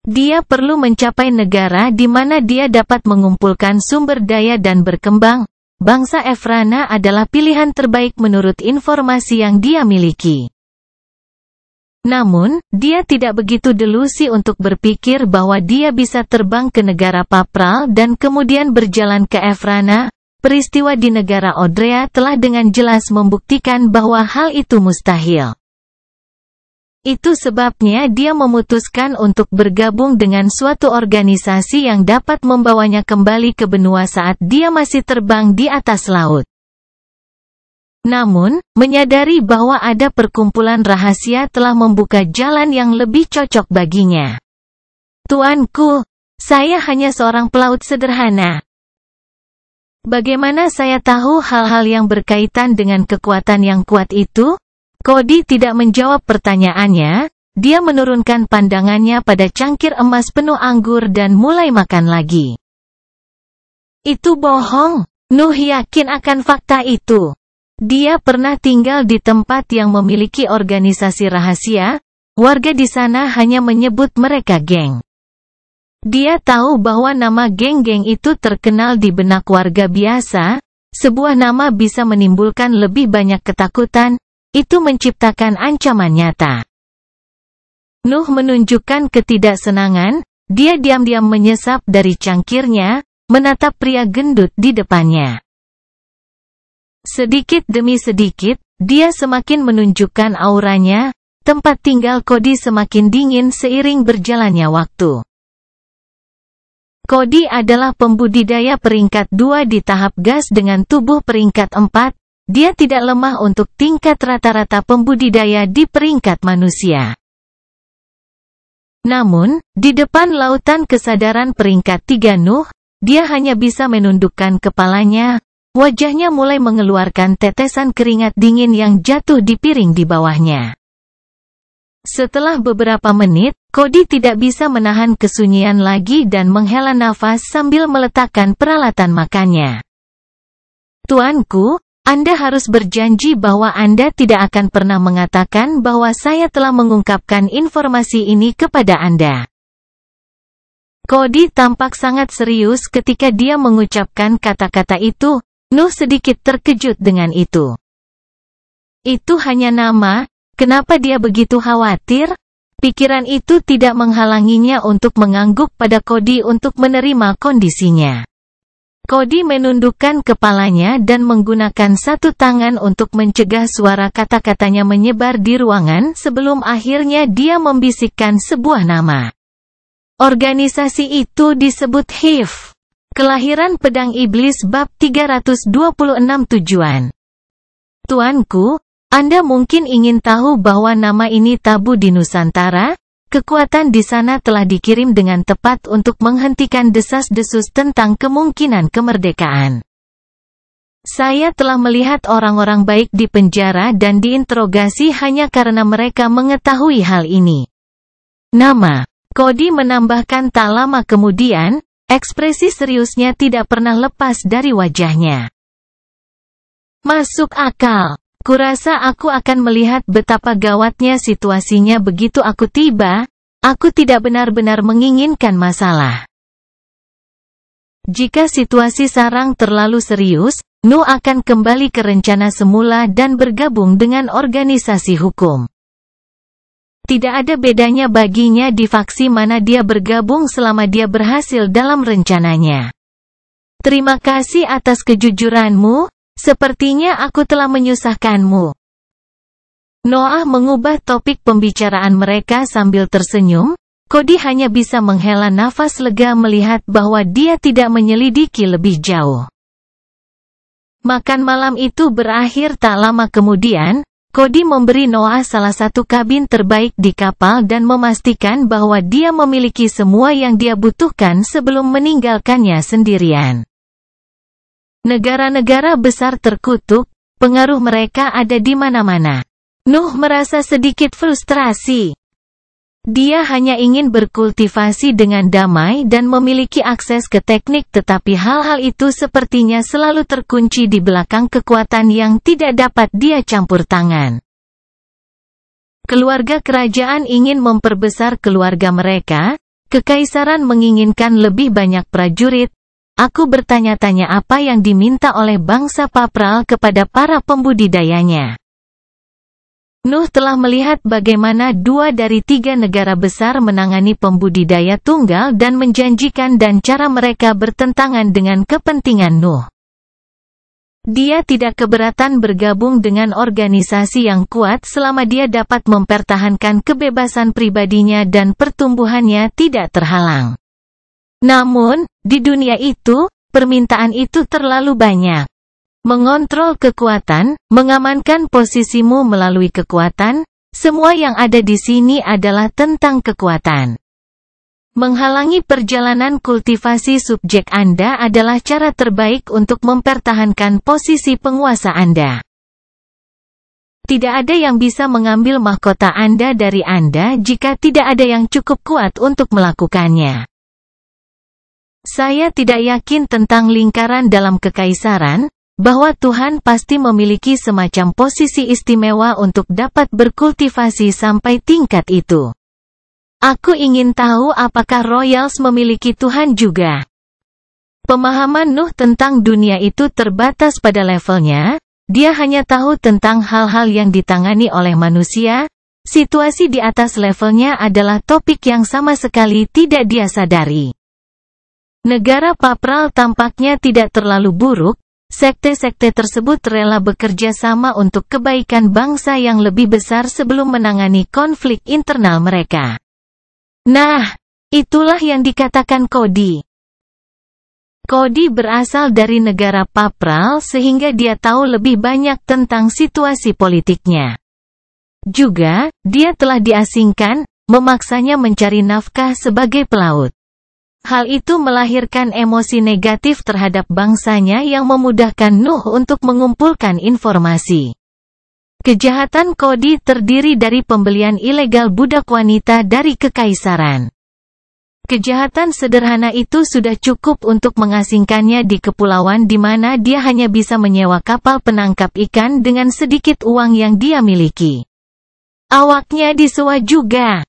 Dia perlu mencapai negara di mana dia dapat mengumpulkan sumber daya dan berkembang. Bangsa Efrana adalah pilihan terbaik menurut informasi yang dia miliki. Namun, dia tidak begitu delusi untuk berpikir bahwa dia bisa terbang ke negara papral dan kemudian berjalan ke Efrana. Peristiwa di negara Odrea telah dengan jelas membuktikan bahwa hal itu mustahil. Itu sebabnya dia memutuskan untuk bergabung dengan suatu organisasi yang dapat membawanya kembali ke benua saat dia masih terbang di atas laut. Namun, menyadari bahwa ada perkumpulan rahasia telah membuka jalan yang lebih cocok baginya. Tuanku, saya hanya seorang pelaut sederhana. Bagaimana saya tahu hal-hal yang berkaitan dengan kekuatan yang kuat itu? Cody tidak menjawab pertanyaannya, dia menurunkan pandangannya pada cangkir emas penuh anggur dan mulai makan lagi. Itu bohong, Nuh yakin akan fakta itu. Dia pernah tinggal di tempat yang memiliki organisasi rahasia, warga di sana hanya menyebut mereka geng. Dia tahu bahwa nama geng-geng itu terkenal di benak warga biasa, sebuah nama bisa menimbulkan lebih banyak ketakutan, itu menciptakan ancaman nyata. Nuh menunjukkan ketidaksenangan, dia diam-diam menyesap dari cangkirnya, menatap pria gendut di depannya. Sedikit demi sedikit, dia semakin menunjukkan auranya, tempat tinggal Cody semakin dingin seiring berjalannya waktu. Cody adalah pembudidaya peringkat 2 di tahap gas dengan tubuh peringkat 4, dia tidak lemah untuk tingkat rata-rata pembudidaya di peringkat manusia. Namun, di depan lautan kesadaran peringkat 3 Nuh, dia hanya bisa menundukkan kepalanya, wajahnya mulai mengeluarkan tetesan keringat dingin yang jatuh di piring di bawahnya. Setelah beberapa menit, Cody tidak bisa menahan kesunyian lagi dan menghela nafas sambil meletakkan peralatan makannya. Tuanku, Anda harus berjanji bahwa Anda tidak akan pernah mengatakan bahwa saya telah mengungkapkan informasi ini kepada Anda. Cody tampak sangat serius ketika dia mengucapkan kata-kata itu. Nuh sedikit terkejut dengan itu. Itu hanya nama, kenapa dia begitu khawatir? Pikiran itu tidak menghalanginya untuk mengangguk pada Cody untuk menerima kondisinya. Cody menundukkan kepalanya dan menggunakan satu tangan untuk mencegah suara kata-katanya menyebar di ruangan sebelum akhirnya dia membisikkan sebuah nama. Organisasi itu disebut HIV. Kelahiran Pedang Iblis bab 326 tujuan. Tuanku, Anda mungkin ingin tahu bahwa nama ini tabu di Nusantara. Kekuatan di sana telah dikirim dengan tepat untuk menghentikan desas-desus tentang kemungkinan kemerdekaan. Saya telah melihat orang-orang baik di penjara dan diinterogasi hanya karena mereka mengetahui hal ini. Nama Cody menambahkan tak lama kemudian, ekspresi seriusnya tidak pernah lepas dari wajahnya. Masuk akal. Kurasa aku akan melihat betapa gawatnya situasinya begitu aku tiba. Aku tidak benar-benar menginginkan masalah. Jika situasi sarang terlalu serius, Nuh akan kembali ke rencana semula dan bergabung dengan organisasi hukum. Tidak ada bedanya baginya di faksi mana dia bergabung selama dia berhasil dalam rencananya. Terima kasih atas kejujuranmu. Sepertinya aku telah menyusahkanmu. Noah mengubah topik pembicaraan mereka sambil tersenyum. Cody hanya bisa menghela nafas lega melihat bahwa dia tidak menyelidiki lebih jauh. Makan malam itu berakhir tak lama kemudian. Cody memberi Noah salah satu kabin terbaik di kapal dan memastikan bahwa dia memiliki semua yang dia butuhkan sebelum meninggalkannya sendirian. Negara-negara besar terkutuk, pengaruh mereka ada di mana-mana. Nuh merasa sedikit frustrasi. Dia hanya ingin berkultivasi dengan damai dan memiliki akses ke teknik, tetapi hal-hal itu sepertinya selalu terkunci di belakang kekuatan yang tidak dapat dia campur tangan. Keluarga kerajaan ingin memperbesar keluarga mereka, kekaisaran menginginkan lebih banyak prajurit. Aku bertanya-tanya apa yang diminta oleh bangsa Papral kepada para pembudidayanya. Nuh telah melihat bagaimana 2 dari 3 negara besar menangani pembudidaya tunggal dan menjanjikan dan cara mereka bertentangan dengan kepentingan Nuh. Dia tidak keberatan bergabung dengan organisasi yang kuat selama dia dapat mempertahankan kebebasan pribadinya dan pertumbuhannya tidak terhalang. Namun, di dunia itu, permintaan itu terlalu banyak. Mengontrol kekuatan, mengamankan posisimu melalui kekuatan, semua yang ada di sini adalah tentang kekuatan. Menghalangi perjalanan kultivasi subjek Anda adalah cara terbaik untuk mempertahankan posisi penguasa Anda. Tidak ada yang bisa mengambil mahkota Anda dari Anda jika tidak ada yang cukup kuat untuk melakukannya. Saya tidak yakin tentang lingkaran dalam kekaisaran, bahwa Tuhan pasti memiliki semacam posisi istimewa untuk dapat berkultivasi sampai tingkat itu. Aku ingin tahu apakah Royals memiliki Tuhan juga. Pemahaman Nuh tentang dunia itu terbatas pada levelnya, dia hanya tahu tentang hal-hal yang ditangani oleh manusia. Situasi di atas levelnya adalah topik yang sama sekali tidak dia sadari. Negara Papral tampaknya tidak terlalu buruk, sekte-sekte tersebut rela bekerja sama untuk kebaikan bangsa yang lebih besar sebelum menangani konflik internal mereka. Nah, itulah yang dikatakan Cody. Cody berasal dari negara Papral sehingga dia tahu lebih banyak tentang situasi politiknya. Juga, dia telah diasingkan, memaksanya mencari nafkah sebagai pelaut. Hal itu melahirkan emosi negatif terhadap bangsanya yang memudahkan Nuh untuk mengumpulkan informasi. Kejahatan Cody terdiri dari pembelian ilegal budak wanita dari kekaisaran. Kejahatan sederhana itu sudah cukup untuk mengasingkannya di kepulauan di mana dia hanya bisa menyewa kapal penangkap ikan dengan sedikit uang yang dia miliki. Awaknya disewa juga.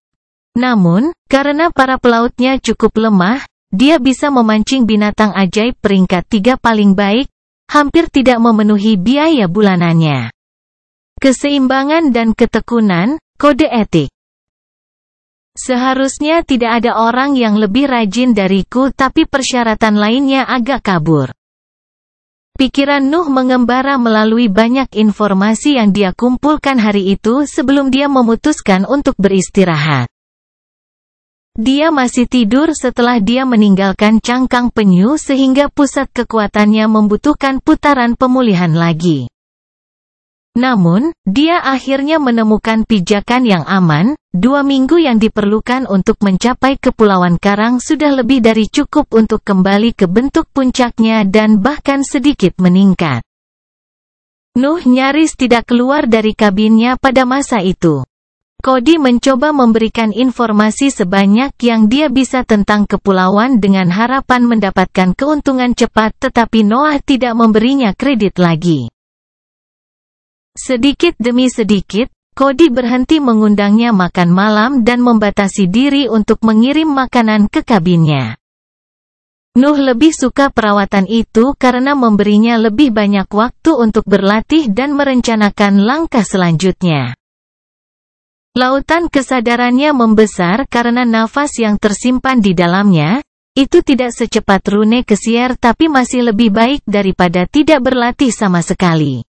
Namun, karena para pelautnya cukup lemah, dia bisa memancing binatang ajaib peringkat 3 paling baik, hampir tidak memenuhi biaya bulanannya. Keseimbangan dan ketekunan, kode etik. Seharusnya tidak ada orang yang lebih rajin dariku, tapi persyaratan lainnya agak kabur. Pikiran Nuh mengembara melalui banyak informasi yang dia kumpulkan hari itu sebelum dia memutuskan untuk beristirahat. Dia masih tidur setelah dia meninggalkan cangkang penyu sehingga pusat kekuatannya membutuhkan putaran pemulihan lagi. Namun, dia akhirnya menemukan pijakan yang aman. 2 minggu yang diperlukan untuk mencapai Kepulauan Karang sudah lebih dari cukup untuk kembali ke bentuk puncaknya dan bahkan sedikit meningkat. Nuh nyaris tidak keluar dari kabinnya pada masa itu. Cody mencoba memberikan informasi sebanyak yang dia bisa tentang kepulauan dengan harapan mendapatkan keuntungan cepat, tetapi Noah tidak memberinya kredit lagi. Sedikit demi sedikit, Cody berhenti mengundangnya makan malam dan membatasi diri untuk mengirim makanan ke kabinnya. Nuh lebih suka perawatan itu karena memberinya lebih banyak waktu untuk berlatih dan merencanakan langkah selanjutnya. Lautan kesadarannya membesar karena nafas yang tersimpan di dalamnya. Itu tidak secepat Rune Kesier, tapi masih lebih baik daripada tidak berlatih sama sekali.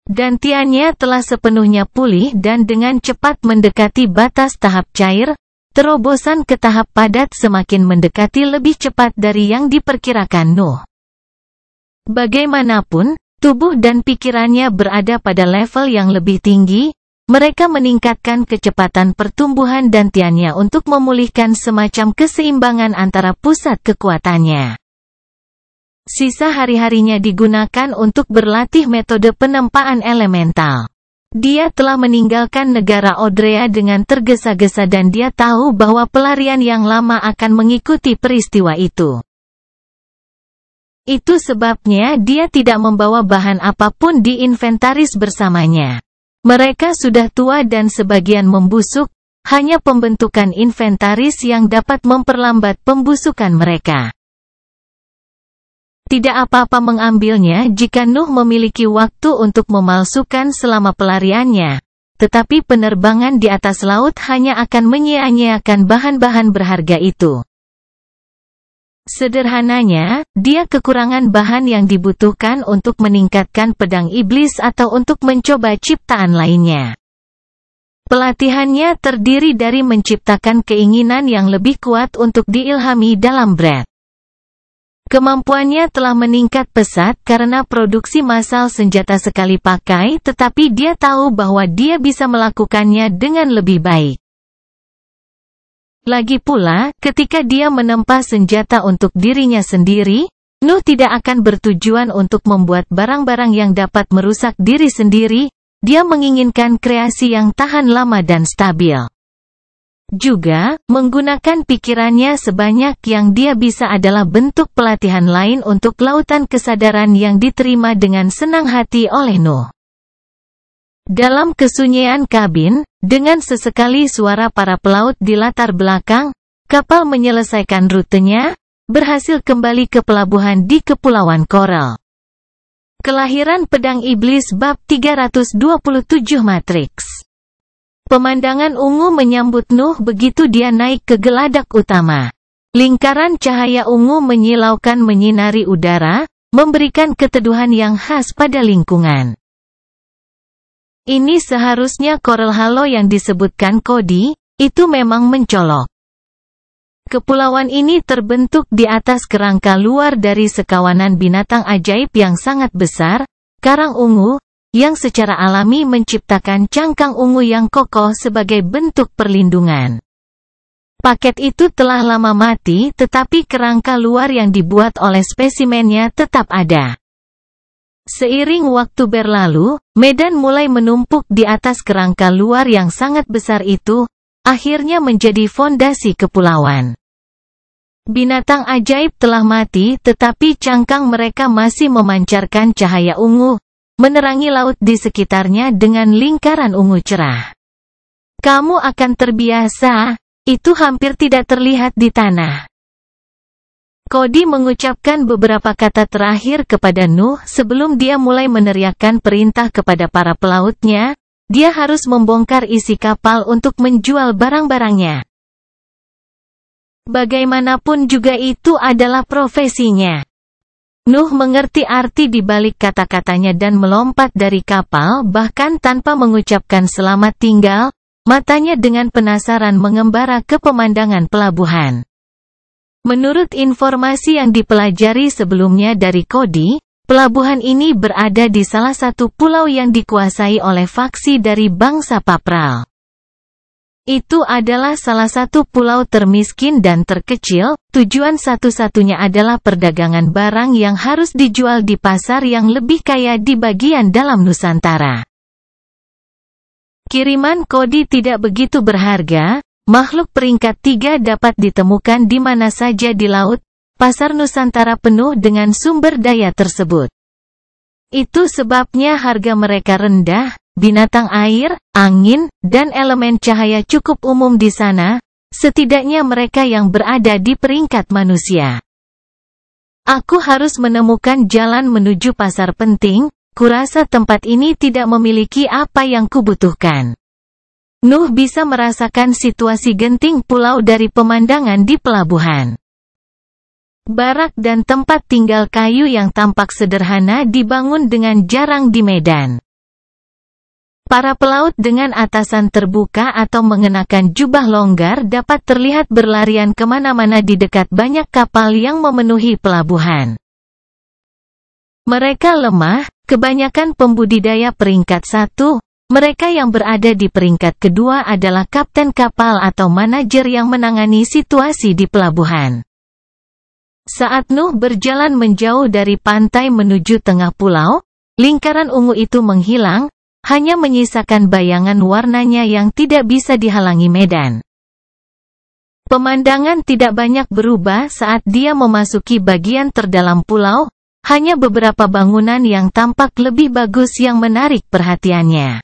Dantiannya telah sepenuhnya pulih dan dengan cepat mendekati batas tahap cair. Terobosan ke tahap padat semakin mendekati lebih cepat dari yang diperkirakan Nuh. Bagaimanapun, tubuh dan pikirannya berada pada level yang lebih tinggi. Mereka meningkatkan kecepatan pertumbuhan dantiannya untuk memulihkan semacam keseimbangan antara pusat kekuatannya. Sisa hari-harinya digunakan untuk berlatih metode penempaan elemental. Dia telah meninggalkan negara Odrea dengan tergesa-gesa dan dia tahu bahwa pelarian yang lama akan mengikuti peristiwa itu. Itu sebabnya dia tidak membawa bahan apapun di inventaris bersamanya. Mereka sudah tua dan sebagian membusuk, hanya pembentukan inventaris yang dapat memperlambat pembusukan mereka. Tidak apa-apa mengambilnya jika Nuh memiliki waktu untuk memalsukan selama pelariannya, tetapi penerbangan di atas laut hanya akan menyia-nyiakan bahan-bahan berharga itu. Sederhananya, dia kekurangan bahan yang dibutuhkan untuk meningkatkan pedang iblis atau untuk mencoba ciptaan lainnya. Pelatihannya terdiri dari menciptakan keinginan yang lebih kuat untuk diilhami dalam Breath. Kemampuannya telah meningkat pesat karena produksi massal senjata sekali pakai, tetapi dia tahu bahwa dia bisa melakukannya dengan lebih baik. Lagi pula, ketika dia menempa senjata untuk dirinya sendiri, Nuh tidak akan bertujuan untuk membuat barang-barang yang dapat merusak diri sendiri. Dia menginginkan kreasi yang tahan lama dan stabil. Juga, menggunakan pikirannya sebanyak yang dia bisa adalah bentuk pelatihan lain untuk lautan kesadaran yang diterima dengan senang hati oleh Nuh. Dalam kesunyian kabin, dengan sesekali suara para pelaut di latar belakang, kapal menyelesaikan rutenya, berhasil kembali ke pelabuhan di Kepulauan Koral. Kelahiran Pedang Iblis bab 327 Matrix. Pemandangan ungu menyambut Nuh begitu dia naik ke geladak utama. Lingkaran cahaya ungu menyilaukan menyinari udara, memberikan keteduhan yang khas pada lingkungan. Ini seharusnya Coral Halo yang disebutkan Cody, itu memang mencolok. Kepulauan ini terbentuk di atas kerangka luar dari sekawanan binatang ajaib yang sangat besar, karang ungu, yang secara alami menciptakan cangkang ungu yang kokoh sebagai bentuk perlindungan. Paket itu telah lama mati, tetapi kerangka luar yang dibuat oleh spesimennya tetap ada. Seiring waktu berlalu, medan mulai menumpuk di atas kerangka luar yang sangat besar itu, akhirnya menjadi fondasi kepulauan. Binatang ajaib telah mati, tetapi cangkang mereka masih memancarkan cahaya ungu, menerangi laut di sekitarnya dengan lingkaran ungu cerah. Kamu akan terbiasa, itu hampir tidak terlihat di tanah. Cody mengucapkan beberapa kata terakhir kepada Nuh sebelum dia mulai meneriakkan perintah kepada para pelautnya. Dia harus membongkar isi kapal untuk menjual barang-barangnya. Bagaimanapun juga itu adalah profesinya. Nuh mengerti arti di balik kata-katanya dan melompat dari kapal bahkan tanpa mengucapkan selamat tinggal, matanya dengan penasaran mengembara ke pemandangan pelabuhan. Menurut informasi yang dipelajari sebelumnya dari Cody, Pelabuhan ini berada di salah satu pulau yang dikuasai oleh faksi dari bangsa Papral. Itu adalah salah satu pulau termiskin dan terkecil, tujuan satu-satunya adalah perdagangan barang yang harus dijual di pasar yang lebih kaya di bagian dalam Nusantara. Kiriman kodi tidak begitu berharga, makhluk peringkat 3 dapat ditemukan di mana saja di laut. Pasar Nusantara penuh dengan sumber daya tersebut. Itu sebabnya harga mereka rendah, binatang air, angin, dan elemen cahaya cukup umum di sana, setidaknya mereka yang berada di peringkat manusia. Aku harus menemukan jalan menuju pasar penting, kurasa tempat ini tidak memiliki apa yang kubutuhkan. Nuh bisa merasakan situasi genting pulau dari pemandangan di pelabuhan. Barak dan tempat tinggal kayu yang tampak sederhana dibangun dengan jarang di medan. Para pelaut dengan atasan terbuka atau mengenakan jubah longgar dapat terlihat berlarian kemana-mana di dekat banyak kapal yang memenuhi pelabuhan. Mereka lemah, kebanyakan pembudidaya peringkat 1, mereka yang berada di peringkat kedua adalah kapten kapal atau manajer yang menangani situasi di pelabuhan. Saat Nuh berjalan menjauh dari pantai menuju tengah pulau, lingkaran ungu itu menghilang, hanya menyisakan bayangan warnanya yang tidak bisa dihalangi medan. Pemandangan tidak banyak berubah saat dia memasuki bagian terdalam pulau, hanya beberapa bangunan yang tampak lebih bagus yang menarik perhatiannya.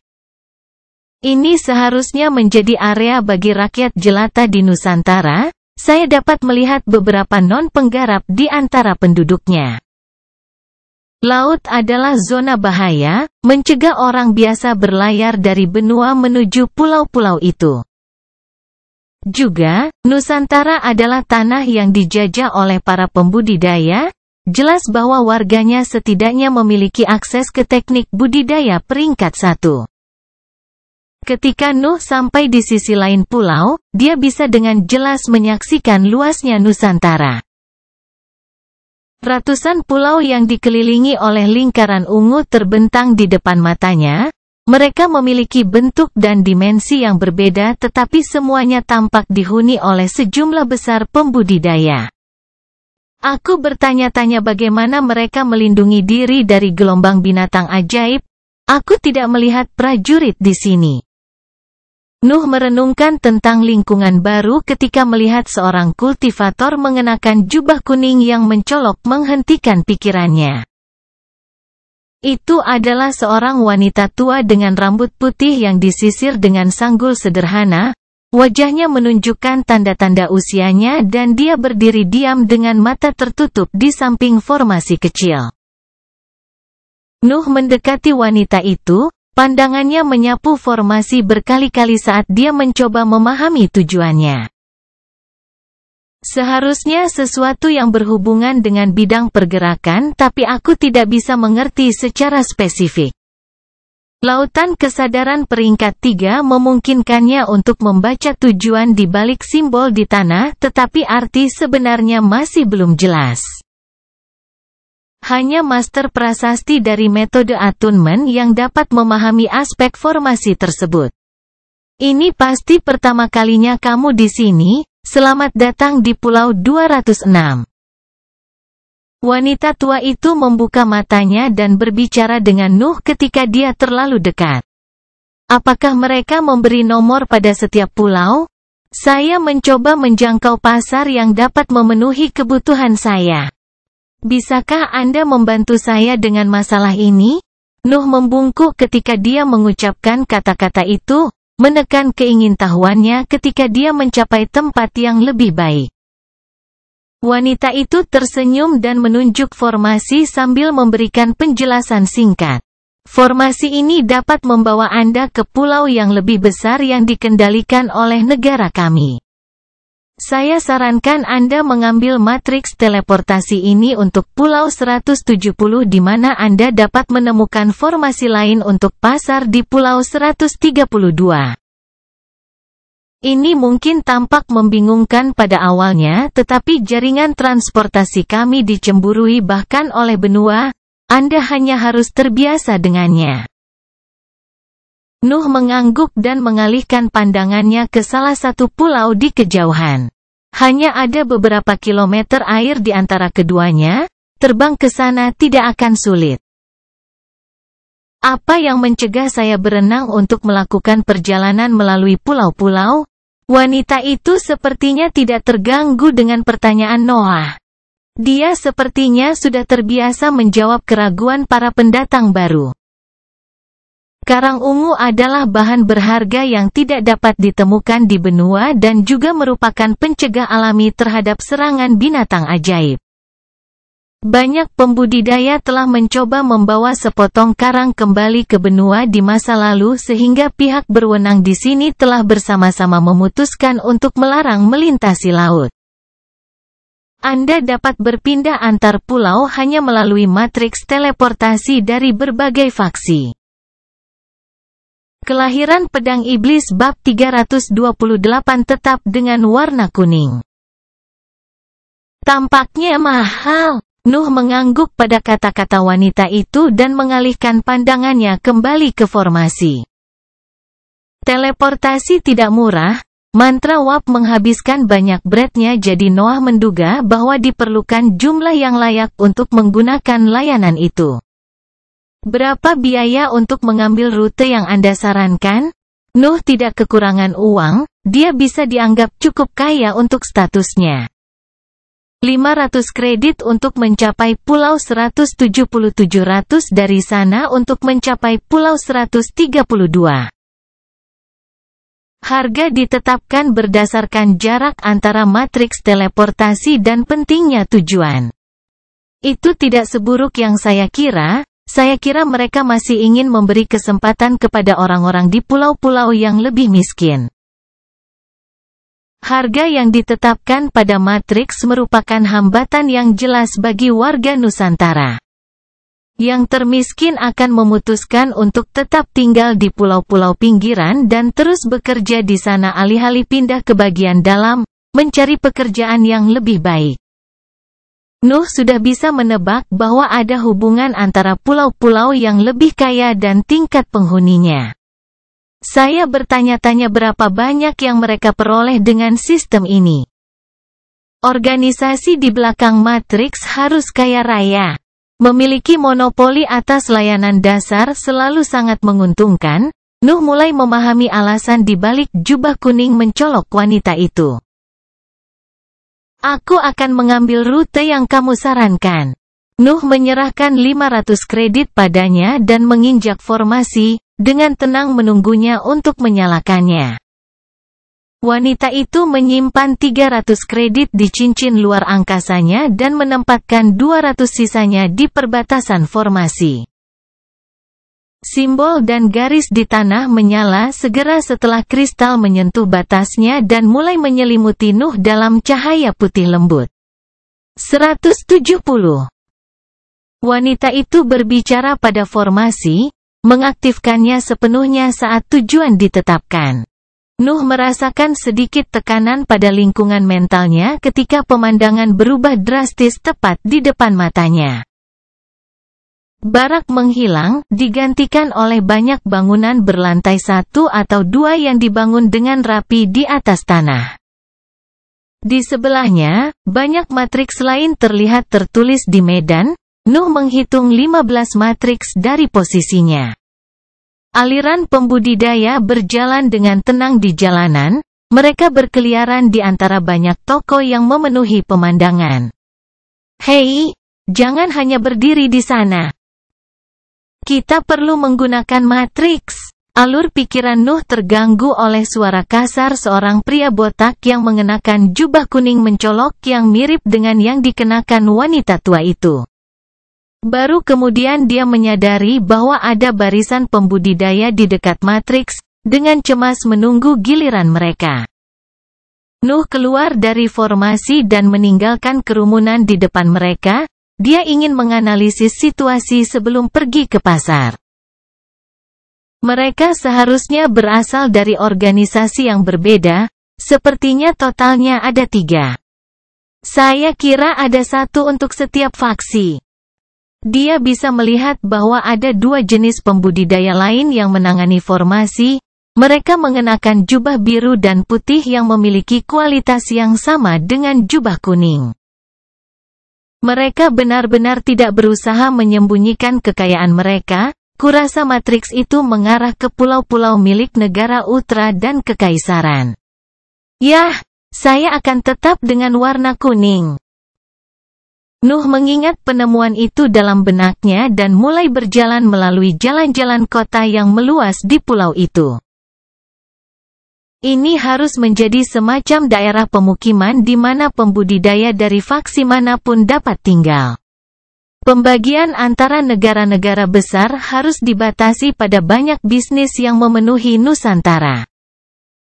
Ini seharusnya menjadi area bagi rakyat jelata di Nusantara. Saya dapat melihat beberapa non-penggarap di antara penduduknya. Laut adalah zona bahaya, mencegah orang biasa berlayar dari benua menuju pulau-pulau itu. Juga, Nusantara adalah tanah yang dijajah oleh para pembudidaya, jelas bahwa warganya setidaknya memiliki akses ke teknik budidaya peringkat 1. Ketika Nuh sampai di sisi lain pulau, dia bisa dengan jelas menyaksikan luasnya Nusantara. Ratusan pulau yang dikelilingi oleh lingkaran ungu terbentang di depan matanya. Mereka memiliki bentuk dan dimensi yang berbeda tetapi semuanya tampak dihuni oleh sejumlah besar pembudidaya. Aku bertanya-tanya bagaimana mereka melindungi diri dari gelombang binatang ajaib. Aku tidak melihat prajurit di sini. Nuh merenungkan tentang lingkungan baru ketika melihat seorang kultivator mengenakan jubah kuning yang mencolok menghentikan pikirannya. Itu adalah seorang wanita tua dengan rambut putih yang disisir dengan sanggul sederhana, wajahnya menunjukkan tanda-tanda usianya dan dia berdiri diam dengan mata tertutup di samping formasi kecil. Nuh mendekati wanita itu. Pandangannya menyapu formasi berkali-kali saat dia mencoba memahami tujuannya. Seharusnya sesuatu yang berhubungan dengan bidang pergerakan tapi aku tidak bisa mengerti secara spesifik. Lautan kesadaran peringkat 3 memungkinkannya untuk membaca tujuan di balik simbol di tanah tetapi arti sebenarnya masih belum jelas. Hanya master prasasti dari metode attunement yang dapat memahami aspek formasi tersebut. Ini pasti pertama kalinya kamu di sini, selamat datang di Pulau 206. Wanita tua itu membuka matanya dan berbicara dengan Nuh ketika dia terlalu dekat. Apakah mereka memberi nomor pada setiap pulau? Saya mencoba menjangkau pasar yang dapat memenuhi kebutuhan saya. Bisakah Anda membantu saya dengan masalah ini? Nuh membungkuk ketika dia mengucapkan kata-kata itu, menekan keingintahuannya ketika dia mencapai tempat yang lebih baik. Wanita itu tersenyum dan menunjuk formasi sambil memberikan penjelasan singkat. Formasi ini dapat membawa Anda ke pulau yang lebih besar yang dikendalikan oleh negara kami. Saya sarankan Anda mengambil matriks teleportasi ini untuk Pulau 170 di mana Anda dapat menemukan formasi lain untuk pasar di Pulau 132. Ini mungkin tampak membingungkan pada awalnya tetapi jaringan transportasi kami dicemburui bahkan oleh benua. Anda hanya harus terbiasa dengannya. Nuh mengangguk dan mengalihkan pandangannya ke salah satu pulau di kejauhan. Hanya ada beberapa kilometer air di antara keduanya, terbang ke sana tidak akan sulit. Apa yang mencegah saya berenang untuk melakukan perjalanan melalui pulau-pulau? Wanita itu sepertinya tidak terganggu dengan pertanyaan Noah. Dia sepertinya sudah terbiasa menjawab keraguan para pendatang baru. Karang ungu adalah bahan berharga yang tidak dapat ditemukan di benua dan juga merupakan pencegah alami terhadap serangan binatang ajaib. Banyak pembudidaya telah mencoba membawa sepotong karang kembali ke benua di masa lalu sehingga pihak berwenang di sini telah bersama-sama memutuskan untuk melarang melintasi laut. Anda dapat berpindah antar pulau hanya melalui matriks teleportasi dari berbagai faksi. Kelahiran Pedang Iblis bab 328 tetap dengan warna kuning. Tampaknya mahal. Nuh mengangguk pada kata-kata wanita itu dan mengalihkan pandangannya kembali ke formasi. Teleportasi tidak murah, mantra Wap menghabiskan banyak breadnya, jadi Noah menduga bahwa diperlukan jumlah yang layak untuk menggunakan layanan itu. Berapa biaya untuk mengambil rute yang Anda sarankan? Nuh tidak kekurangan uang, dia bisa dianggap cukup kaya untuk statusnya. 500 kredit untuk mencapai Pulau 177, 700 dari sana untuk mencapai Pulau 132. Harga ditetapkan berdasarkan jarak antara matriks teleportasi dan pentingnya tujuan. Itu tidak seburuk yang saya kira. Saya kira mereka masih ingin memberi kesempatan kepada orang-orang di pulau-pulau yang lebih miskin. Harga yang ditetapkan pada matriks merupakan hambatan yang jelas bagi warga Nusantara. Yang termiskin akan memutuskan untuk tetap tinggal di pulau-pulau pinggiran dan terus bekerja di sana alih-alih pindah ke bagian dalam, mencari pekerjaan yang lebih baik. Nuh sudah bisa menebak bahwa ada hubungan antara pulau-pulau yang lebih kaya dan tingkat penghuninya. Saya bertanya-tanya berapa banyak yang mereka peroleh dengan sistem ini. Organisasi di belakang matriks harus kaya raya. Memiliki monopoli atas layanan dasar selalu sangat menguntungkan. Nuh mulai memahami alasan di balik jubah kuning mencolok wanita itu. Aku akan mengambil rute yang kamu sarankan. Nuh menyerahkan 500 kredit padanya dan menginjak formasi, dengan tenang menunggunya untuk menyalakannya. Wanita itu menyimpan 300 kredit di cincin luar angkasanya dan menempatkan 200 sisanya di perbatasan formasi. Simbol dan garis di tanah menyala segera setelah kristal menyentuh batasnya dan mulai menyelimuti Nuh dalam cahaya putih lembut. 170. Wanita itu berbicara pada formasi, mengaktifkannya sepenuhnya saat tujuan ditetapkan. Nuh merasakan sedikit tekanan pada lingkungan mentalnya ketika pemandangan berubah drastis tepat di depan matanya. Barak menghilang, digantikan oleh banyak bangunan berlantai 1 atau 2 yang dibangun dengan rapi di atas tanah. Di sebelahnya, banyak matriks lain terlihat tertulis di medan. Nuh menghitung 15 matriks dari posisinya. Aliran pembudidaya berjalan dengan tenang di jalanan, mereka berkeliaran di antara banyak toko yang memenuhi pemandangan. Hei, jangan hanya berdiri di sana. Kita perlu menggunakan matriks. Alur pikiran Nuh terganggu oleh suara kasar seorang pria botak yang mengenakan jubah kuning mencolok yang mirip dengan yang dikenakan wanita tua itu. Baru kemudian dia menyadari bahwa ada barisan pembudidaya di dekat matriks, dengan cemas menunggu giliran mereka. Nuh keluar dari formasi dan meninggalkan kerumunan di depan mereka. Dia ingin menganalisis situasi sebelum pergi ke pasar. Mereka seharusnya berasal dari organisasi yang berbeda, sepertinya totalnya ada 3. Saya kira ada 1 untuk setiap faksi. Dia bisa melihat bahwa ada dua jenis pembudidaya lain yang menangani formasi. Mereka mengenakan jubah biru dan putih yang memiliki kualitas yang sama dengan jubah kuning. Mereka benar-benar tidak berusaha menyembunyikan kekayaan mereka. Kurasa matriks itu mengarah ke pulau-pulau milik negara Utra dan kekaisaran. Yah, saya akan tetap dengan warna kuning. Nuh mengingat penemuan itu dalam benaknya dan mulai berjalan melalui jalan-jalan kota yang meluas di pulau itu. Ini harus menjadi semacam daerah pemukiman di mana pembudidaya dari faksi manapun dapat tinggal. Pembagian antara negara-negara besar harus dibatasi pada banyak bisnis yang memenuhi Nusantara.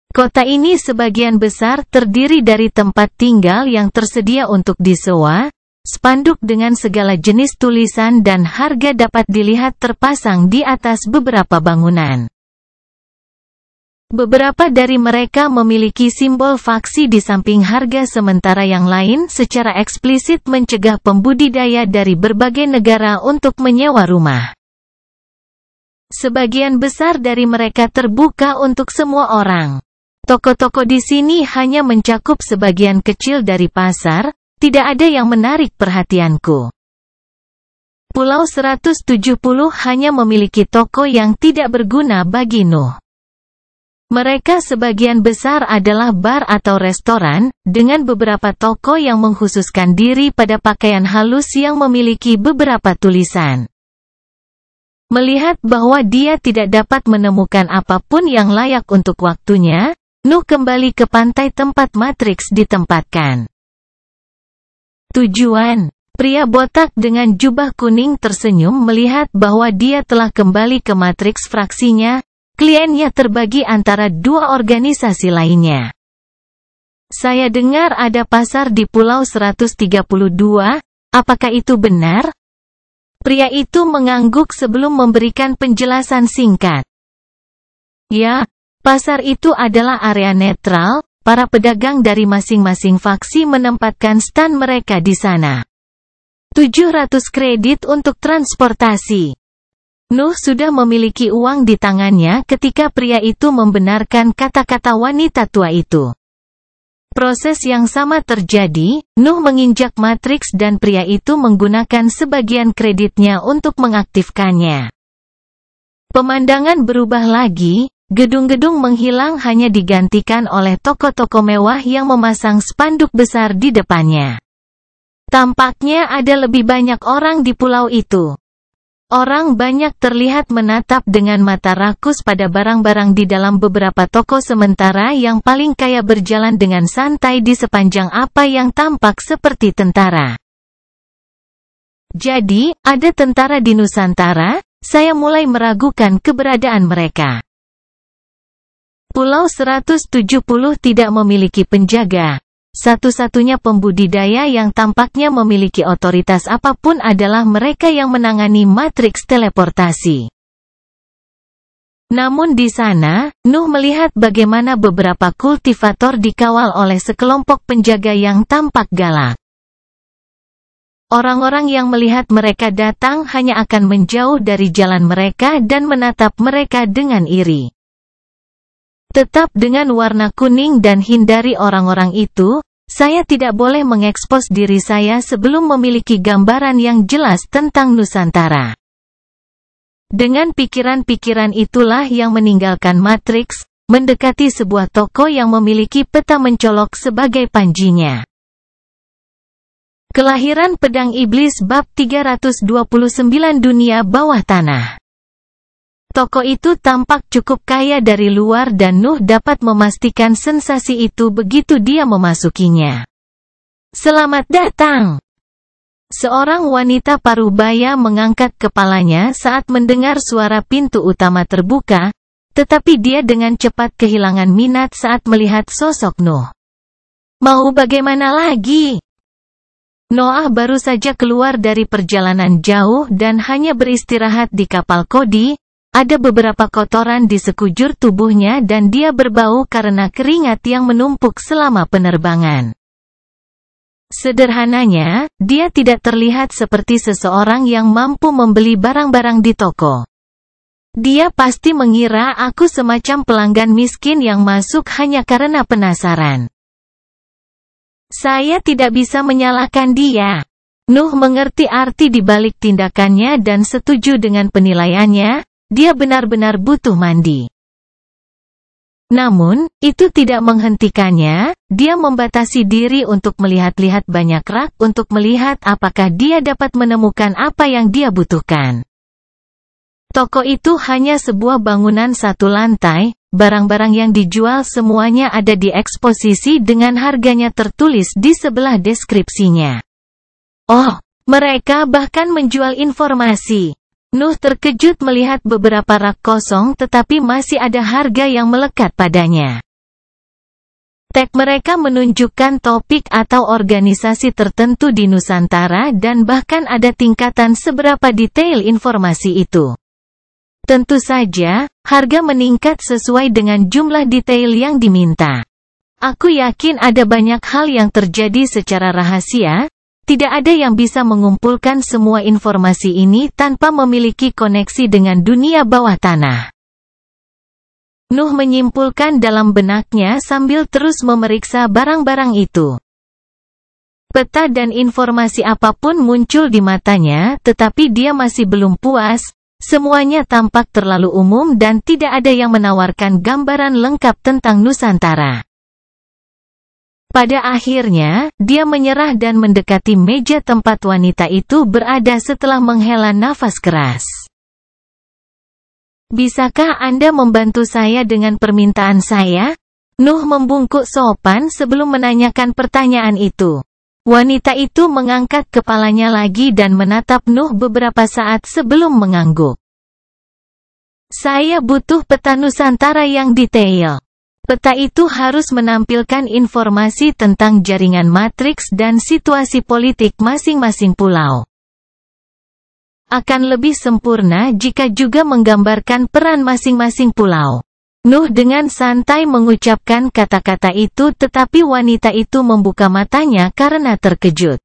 Kota ini sebagian besar terdiri dari tempat tinggal yang tersedia untuk disewa. Spanduk dengan segala jenis tulisan dan harga dapat dilihat terpasang di atas beberapa bangunan. Beberapa dari mereka memiliki simbol faksi di samping harga, sementara yang lain secara eksplisit mencegah pembudidaya dari berbagai negara untuk menyewa rumah. Sebagian besar dari mereka terbuka untuk semua orang. Toko-toko di sini hanya mencakup sebagian kecil dari pasar. Tidak ada yang menarik perhatianku. Pulau 170 hanya memiliki toko yang tidak berguna bagi Nuh. Mereka sebagian besar adalah bar atau restoran, dengan beberapa toko yang mengkhususkan diri pada pakaian halus yang memiliki beberapa tulisan. Melihat bahwa dia tidak dapat menemukan apapun yang layak untuk waktunya, Nuh kembali ke pantai tempat matriks ditempatkan. Tujuan. Pria botak dengan jubah kuning tersenyum melihat bahwa dia telah kembali ke matriks fraksinya. Kliennya terbagi antara dua organisasi lainnya. Saya dengar ada pasar di Pulau 132, apakah itu benar? Pria itu mengangguk sebelum memberikan penjelasan singkat. Ya, pasar itu adalah area netral. Para pedagang dari masing-masing faksi menempatkan stan mereka di sana. 700 kredit untuk transportasi. Nuh sudah memiliki uang di tangannya ketika pria itu membenarkan kata-kata wanita tua itu. Proses yang sama terjadi, Nuh menginjak matriks dan pria itu menggunakan sebagian kreditnya untuk mengaktifkannya. Pemandangan berubah lagi. Gedung-gedung menghilang hanya digantikan oleh toko-toko mewah yang memasang spanduk besar di depannya. Tampaknya ada lebih banyak orang di pulau itu. Orang banyak terlihat menatap dengan mata rakus pada barang-barang di dalam beberapa toko, sementara yang paling kaya berjalan dengan santai di sepanjang apa yang tampak seperti tentara. Jadi, ada tentara di Nusantara? Saya mulai meragukan keberadaan mereka. Pulau 170 tidak memiliki penjaga. Satu-satunya pembudidaya yang tampaknya memiliki otoritas apapun adalah mereka yang menangani matriks teleportasi. Namun di sana, Nuh melihat bagaimana beberapa kultivator dikawal oleh sekelompok penjaga yang tampak galak. Orang-orang yang melihat mereka datang hanya akan menjauh dari jalan mereka dan menatap mereka dengan iri. Tetap dengan warna kuning dan hindari orang-orang itu. Saya tidak boleh mengekspos diri saya sebelum memiliki gambaran yang jelas tentang Nusantara. Dengan pikiran-pikiran itulah yang meninggalkan matriks, mendekati sebuah toko yang memiliki peta mencolok sebagai panjinya. Kelahiran Pedang Iblis bab 329 Dunia Bawah Tanah. Toko itu tampak cukup kaya dari luar dan Nuh dapat memastikan sensasi itu begitu dia memasukinya. Selamat datang! Seorang wanita parubaya mengangkat kepalanya saat mendengar suara pintu utama terbuka, tetapi dia dengan cepat kehilangan minat saat melihat sosok Nuh. Mau bagaimana lagi? Noah baru saja keluar dari perjalanan jauh dan hanya beristirahat di kapal Kodi. Ada beberapa kotoran di sekujur tubuhnya dan dia berbau karena keringat yang menumpuk selama penerbangan. Sederhananya, dia tidak terlihat seperti seseorang yang mampu membeli barang-barang di toko. Dia pasti mengira aku semacam pelanggan miskin yang masuk hanya karena penasaran. Saya tidak bisa menyalahkan dia. Nuh mengerti arti di balik tindakannya dan setuju dengan penilaiannya, dia benar-benar butuh mandi. Namun, itu tidak menghentikannya, dia membatasi diri untuk melihat-lihat banyak rak untuk melihat apakah dia dapat menemukan apa yang dia butuhkan. Toko itu hanya sebuah bangunan satu lantai, barang-barang yang dijual semuanya ada di eksposisi dengan harganya tertulis di sebelah deskripsinya. Oh, mereka bahkan menjual informasi. Nuh terkejut melihat beberapa rak kosong tetapi masih ada harga yang melekat padanya. Tag mereka menunjukkan topik atau organisasi tertentu di Nusantara dan bahkan ada tingkatan seberapa detail informasi itu. Tentu saja, harga meningkat sesuai dengan jumlah detail yang diminta. Aku yakin ada banyak hal yang terjadi secara rahasia. Tidak ada yang bisa mengumpulkan semua informasi ini tanpa memiliki koneksi dengan dunia bawah tanah. Nuh menyimpulkan dalam benaknya sambil terus memeriksa barang-barang itu. Peta dan informasi apapun muncul di matanya, tetapi dia masih belum puas. Semuanya tampak terlalu umum dan tidak ada yang menawarkan gambaran lengkap tentang Nusantara. Pada akhirnya, dia menyerah dan mendekati meja tempat wanita itu berada setelah menghela nafas keras. Bisakah Anda membantu saya dengan permintaan saya? Nuh membungkuk sopan sebelum menanyakan pertanyaan itu. Wanita itu mengangkat kepalanya lagi dan menatap Nuh beberapa saat sebelum mengangguk. Saya butuh peta Nusantara yang detail. Peta itu harus menampilkan informasi tentang jaringan matriks dan situasi politik masing-masing pulau. Akan lebih sempurna jika juga menggambarkan peran masing-masing pulau. Nuh dengan santai mengucapkan kata-kata itu tetapi wanita itu membuka matanya karena terkejut.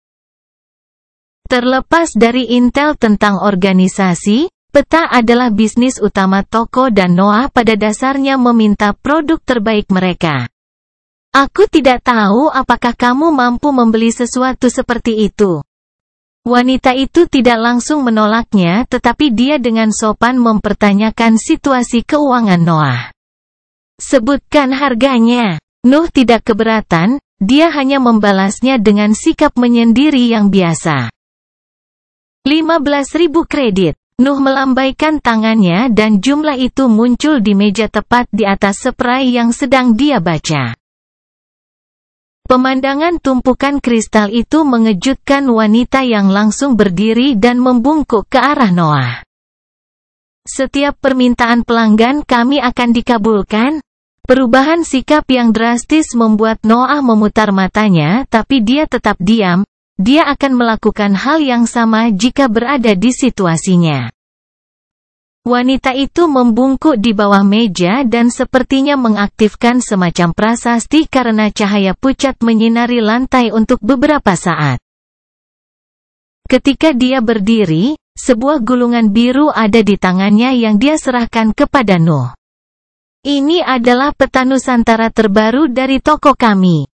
Terlepas dari intel tentang organisasi, peta adalah bisnis utama toko dan Noah pada dasarnya meminta produk terbaik mereka. Aku tidak tahu apakah kamu mampu membeli sesuatu seperti itu. Wanita itu tidak langsung menolaknya tetapi dia dengan sopan mempertanyakan situasi keuangan Noah. Sebutkan harganya. Nuh tidak keberatan, dia hanya membalasnya dengan sikap menyendiri yang biasa. 15.000 kredit. Nuh melambaikan tangannya dan jumlah itu muncul di meja tepat di atas spray yang sedang dia baca. Pemandangan tumpukan kristal itu mengejutkan wanita yang langsung berdiri dan membungkuk ke arah Noah. Setiap permintaan pelanggan kami akan dikabulkan. Perubahan sikap yang drastis membuat Noah memutar matanya tapi dia tetap diam. Dia akan melakukan hal yang sama jika berada di situasinya. Wanita itu membungkuk di bawah meja dan sepertinya mengaktifkan semacam prasasti karena cahaya pucat menyinari lantai untuk beberapa saat. Ketika dia berdiri, sebuah gulungan biru ada di tangannya yang dia serahkan kepada Nuh. Ini adalah peta Nusantara terbaru dari toko kami.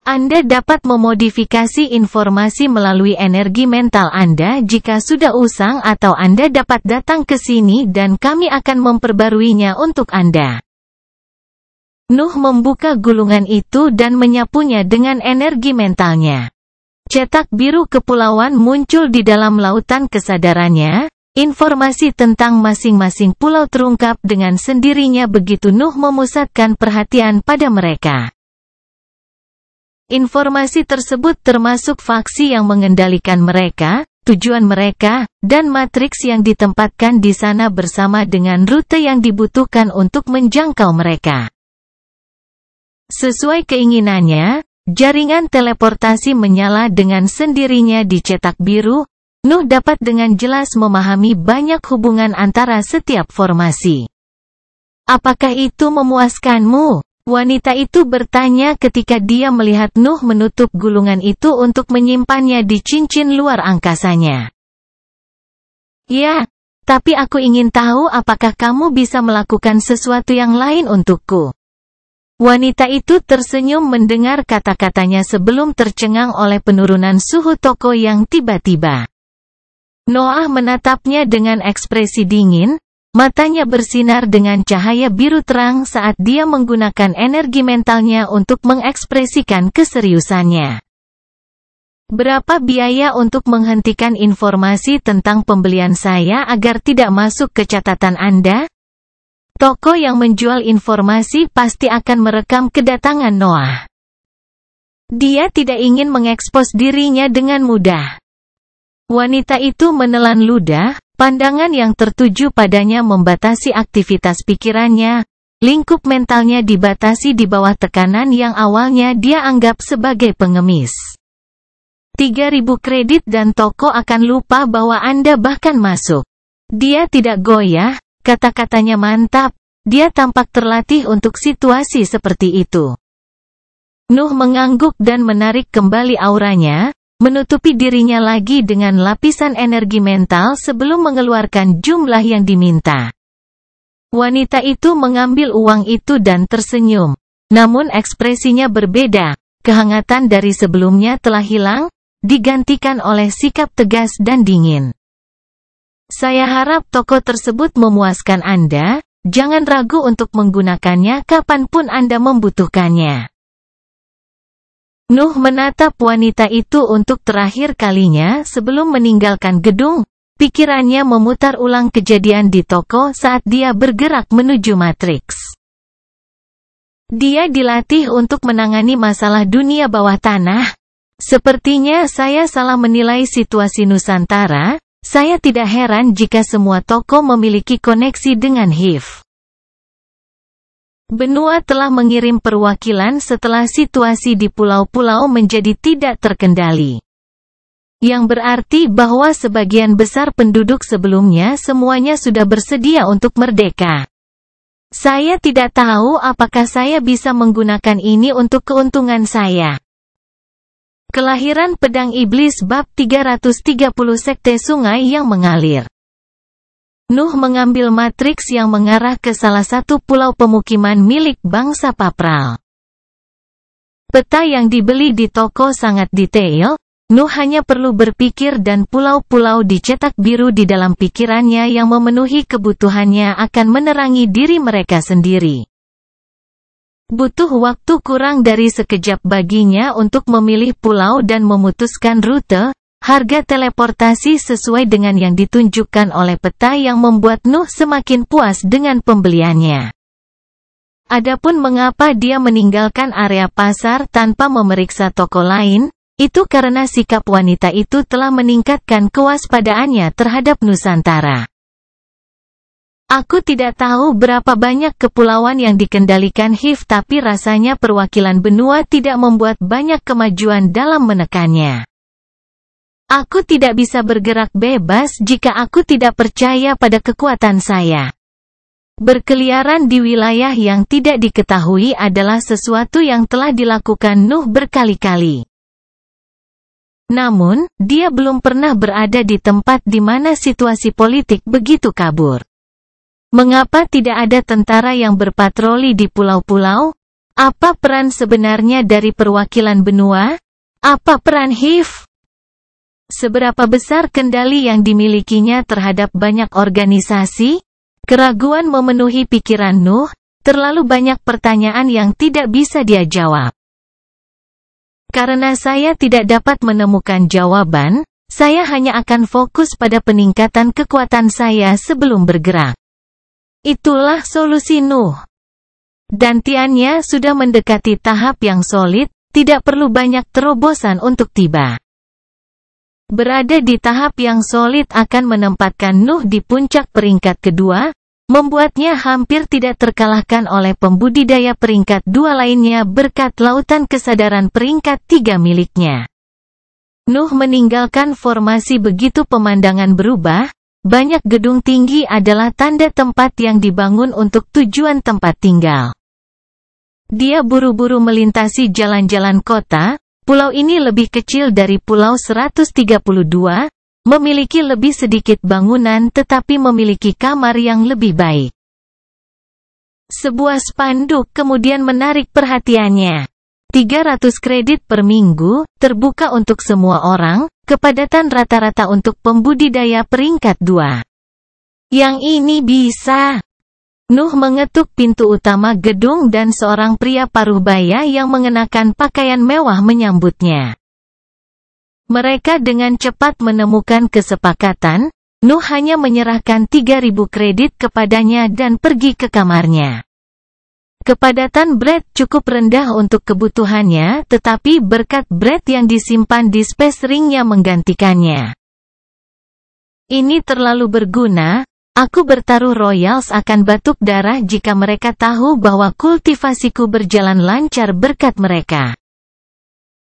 Anda dapat memodifikasi informasi melalui energi mental Anda jika sudah usang atau Anda dapat datang ke sini dan kami akan memperbaruinya untuk Anda. Nuh membuka gulungan itu dan menyapunya dengan energi mentalnya. Cetak biru kepulauan muncul di dalam lautan kesadarannya. Informasi tentang masing-masing pulau terungkap dengan sendirinya begitu Nuh memusatkan perhatian pada mereka. Informasi tersebut termasuk faksi yang mengendalikan mereka, tujuan mereka, dan matriks yang ditempatkan di sana bersama dengan rute yang dibutuhkan untuk menjangkau mereka. Sesuai keinginannya, jaringan teleportasi menyala dengan sendirinya di cetak biru. Nuh dapat dengan jelas memahami banyak hubungan antara setiap formasi. Apakah itu memuaskanmu? Wanita itu bertanya ketika dia melihat Nuh menutup gulungan itu untuk menyimpannya di cincin luar angkasanya. Ya, tapi aku ingin tahu apakah kamu bisa melakukan sesuatu yang lain untukku. Wanita itu tersenyum mendengar kata-katanya sebelum tercengang oleh penurunan suhu toko yang tiba-tiba. Noah menatapnya dengan ekspresi dingin, matanya bersinar dengan cahaya biru terang saat dia menggunakan energi mentalnya untuk mengekspresikan keseriusannya. Berapa biaya untuk menghentikan informasi tentang pembelian saya agar tidak masuk ke catatan Anda? Toko yang menjual informasi pasti akan merekam kedatangan Noah. Dia tidak ingin mengekspos dirinya dengan mudah. Wanita itu menelan ludah, pandangan yang tertuju padanya membatasi aktivitas pikirannya, lingkup mentalnya dibatasi di bawah tekanan yang awalnya dia anggap sebagai pengemis. 3.000 kredit dan toko akan lupa bahwa Anda bahkan masuk. Dia tidak goyah, kata-katanya mantap, dia tampak terlatih untuk situasi seperti itu. Nuh mengangguk dan menarik kembali auranya, menutupi dirinya lagi dengan lapisan energi mental sebelum mengeluarkan jumlah yang diminta. Wanita itu mengambil uang itu dan tersenyum. Namun ekspresinya berbeda, kehangatan dari sebelumnya telah hilang, digantikan oleh sikap tegas dan dingin. Saya harap toko tersebut memuaskan Anda, jangan ragu untuk menggunakannya kapanpun Anda membutuhkannya. Nuh menatap wanita itu untuk terakhir kalinya sebelum meninggalkan gedung, pikirannya memutar ulang kejadian di toko saat dia bergerak menuju Matrix. Dia dilatih untuk menangani masalah dunia bawah tanah. Sepertinya saya salah menilai situasi Nusantara, saya tidak heran jika semua toko memiliki koneksi dengan HIV. Benua telah mengirim perwakilan setelah situasi di pulau-pulau menjadi tidak terkendali. Yang berarti bahwa sebagian besar penduduk sebelumnya semuanya sudah bersedia untuk merdeka. Saya tidak tahu apakah saya bisa menggunakan ini untuk keuntungan saya. Kelahiran Pedang Iblis Bab 330 Sekte Sungai yang Mengalir. Nuh mengambil matriks yang mengarah ke salah satu pulau pemukiman milik bangsa Papral. Peta yang dibeli di toko sangat detail, Nuh hanya perlu berpikir dan pulau-pulau dicetak biru di dalam pikirannya yang memenuhi kebutuhannya akan menerangi diri mereka sendiri. Butuh waktu kurang dari sekejap baginya untuk memilih pulau dan memutuskan rute, harga teleportasi sesuai dengan yang ditunjukkan oleh peta yang membuat Nuh semakin puas dengan pembeliannya. Adapun mengapa dia meninggalkan area pasar tanpa memeriksa toko lain, itu karena sikap wanita itu telah meningkatkan kewaspadaannya terhadap Nusantara. Aku tidak tahu berapa banyak kepulauan yang dikendalikan HIV tapi rasanya perwakilan benua tidak membuat banyak kemajuan dalam menekannya. Aku tidak bisa bergerak bebas jika aku tidak percaya pada kekuatan saya. Berkeliaran di wilayah yang tidak diketahui adalah sesuatu yang telah dilakukan Nuh berkali-kali. Namun, dia belum pernah berada di tempat di mana situasi politik begitu kabur. Mengapa tidak ada tentara yang berpatroli di pulau-pulau? Apa peran sebenarnya dari perwakilan benua? Apa peran HIV? Seberapa besar kendali yang dimilikinya terhadap banyak organisasi? Keraguan memenuhi pikiran Nuh, terlalu banyak pertanyaan yang tidak bisa dia jawab. Karena saya tidak dapat menemukan jawaban, saya hanya akan fokus pada peningkatan kekuatan saya sebelum bergerak. Itulah solusi Nuh. Dantiannya sudah mendekati tahap yang solid, tidak perlu banyak terobosan untuk tiba. Berada di tahap yang solid akan menempatkan Nuh di puncak peringkat kedua, membuatnya hampir tidak terkalahkan oleh pembudidaya peringkat 2 lainnya berkat lautan kesadaran peringkat 3 miliknya. Nuh meninggalkan formasi begitu pemandangan berubah, banyak gedung tinggi adalah tanda tempat yang dibangun untuk tujuan tempat tinggal. Dia buru-buru melintasi jalan-jalan kota. Pulau ini lebih kecil dari Pulau 132, memiliki lebih sedikit bangunan tetapi memiliki kamar yang lebih baik. Sebuah spanduk kemudian menarik perhatiannya. 300 kredit per minggu, terbuka untuk semua orang, kepadatan rata-rata untuk pembudidaya peringkat 2. Yang ini bisa. Nuh mengetuk pintu utama gedung dan seorang pria paruh-baya yang mengenakan pakaian mewah menyambutnya. Mereka dengan cepat menemukan kesepakatan. Nuh hanya menyerahkan 3.000 kredit kepadanya dan pergi ke kamarnya. Kepadatan Brad cukup rendah untuk kebutuhannya, tetapi berkat Brad yang disimpan di space ring-nya menggantikannya. Ini terlalu berguna, aku bertaruh royals akan batuk darah jika mereka tahu bahwa kultivasiku berjalan lancar berkat mereka.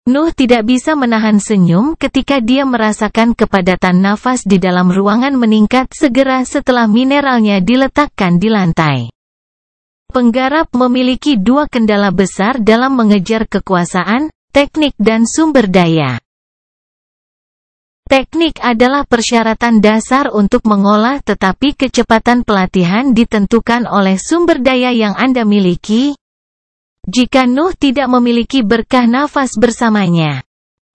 Nuh tidak bisa menahan senyum ketika dia merasakan kepadatan nafas di dalam ruangan meningkat segera setelah mineralnya diletakkan di lantai. Penggarap memiliki dua kendala besar dalam mengejar kekuasaan, teknik dan sumber daya. Teknik adalah persyaratan dasar untuk mengolah tetapi kecepatan pelatihan ditentukan oleh sumber daya yang Anda miliki. Jika Nuh tidak memiliki berkah nafas bersamanya,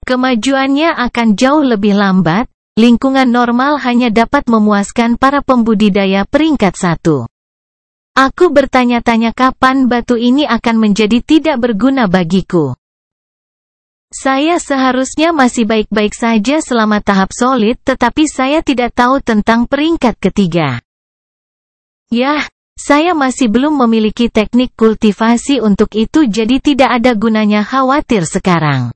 kemajuannya akan jauh lebih lambat. Lingkungan normal hanya dapat memuaskan para pembudidaya peringkat 1. Aku bertanya-tanya kapan batu ini akan menjadi tidak berguna bagiku. Saya seharusnya masih baik-baik saja selama tahap solid, tetapi saya tidak tahu tentang peringkat ketiga. Yah. Saya masih belum memiliki teknik kultivasi untuk itu jadi tidak ada gunanya khawatir sekarang.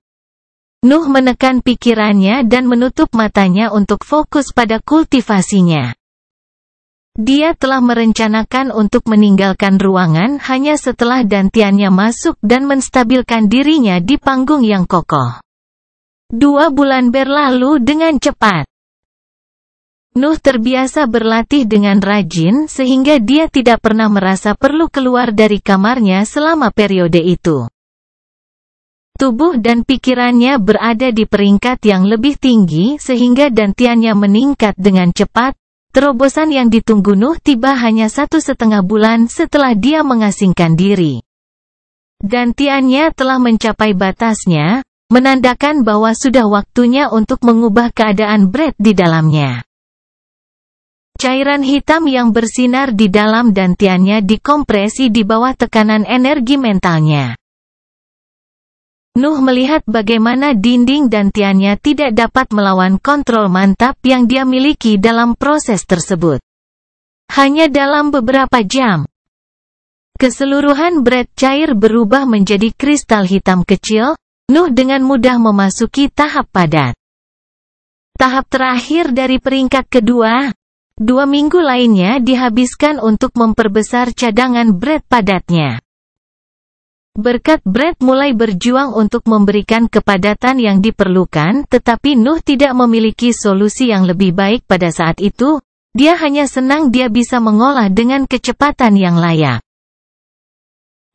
Nuh menekan pikirannya dan menutup matanya untuk fokus pada kultivasinya. Dia telah merencanakan untuk meninggalkan ruangan hanya setelah dantiannya masuk dan menstabilkan dirinya di panggung yang kokoh. 2 bulan berlalu dengan cepat. Nuh terbiasa berlatih dengan rajin sehingga dia tidak pernah merasa perlu keluar dari kamarnya selama periode itu. Tubuh dan pikirannya berada di peringkat yang lebih tinggi sehingga dantiannya meningkat dengan cepat. Terobosan yang ditunggu Nuh tiba hanya 1,5 bulan setelah dia mengasingkan diri. Dantiannya telah mencapai batasnya, menandakan bahwa sudah waktunya untuk mengubah keadaan Brad di dalamnya. Cairan hitam yang bersinar di dalam dantiannya dikompresi di bawah tekanan energi mentalnya. Nuh melihat bagaimana dinding dantiannya tidak dapat melawan kontrol mantap yang dia miliki dalam proses tersebut. Hanya dalam beberapa jam, keseluruhan Brad cair berubah menjadi kristal hitam kecil. Nuh dengan mudah memasuki tahap padat. Tahap terakhir dari peringkat kedua. 2 minggu lainnya dihabiskan untuk memperbesar cadangan Brad padatnya. Berkat Brad mulai berjuang untuk memberikan kepadatan yang diperlukan, tetapi Nuh tidak memiliki solusi yang lebih baik pada saat itu. Dia hanya senang dia bisa mengolah dengan kecepatan yang layak.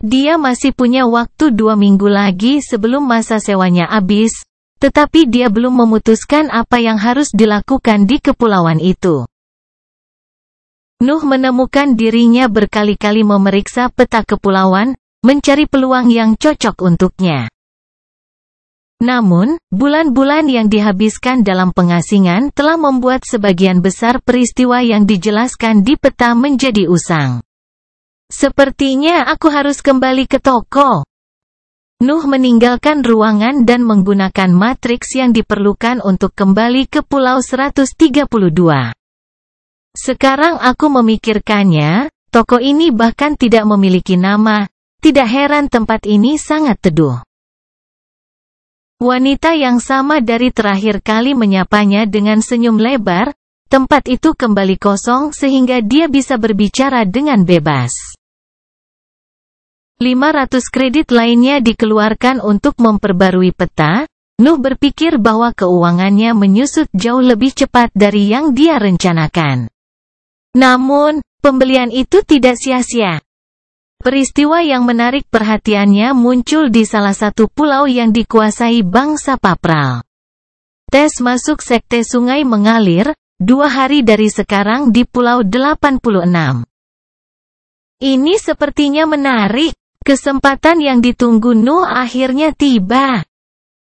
Dia masih punya waktu 2 minggu lagi sebelum masa sewanya habis, tetapi dia belum memutuskan apa yang harus dilakukan di kepulauan itu. Nuh menemukan dirinya berkali-kali memeriksa peta kepulauan, mencari peluang yang cocok untuknya. Namun, bulan-bulan yang dihabiskan dalam pengasingan telah membuat sebagian besar peristiwa yang dijelaskan di peta menjadi usang. Sepertinya aku harus kembali ke toko. Nuh meninggalkan ruangan dan menggunakan matriks yang diperlukan untuk kembali ke Pulau 132. Sekarang aku memikirkannya, toko ini bahkan tidak memiliki nama. Tidak heran tempat ini sangat teduh. Wanita yang sama dari terakhir kali menyapanya dengan senyum lebar. Tempat itu kembali kosong sehingga dia bisa berbicara dengan bebas. 500 kredit lainnya dikeluarkan untuk memperbarui peta. Nuh berpikir bahwa keuangannya menyusut jauh lebih cepat dari yang dia rencanakan. Namun, pembelian itu tidak sia-sia. Peristiwa yang menarik perhatiannya muncul di salah satu pulau yang dikuasai bangsa Papral. Tes masuk sekte Sungai Mengalir, 2 hari dari sekarang di Pulau 86. Ini sepertinya menarik. Kesempatan yang ditunggu Nuh akhirnya tiba.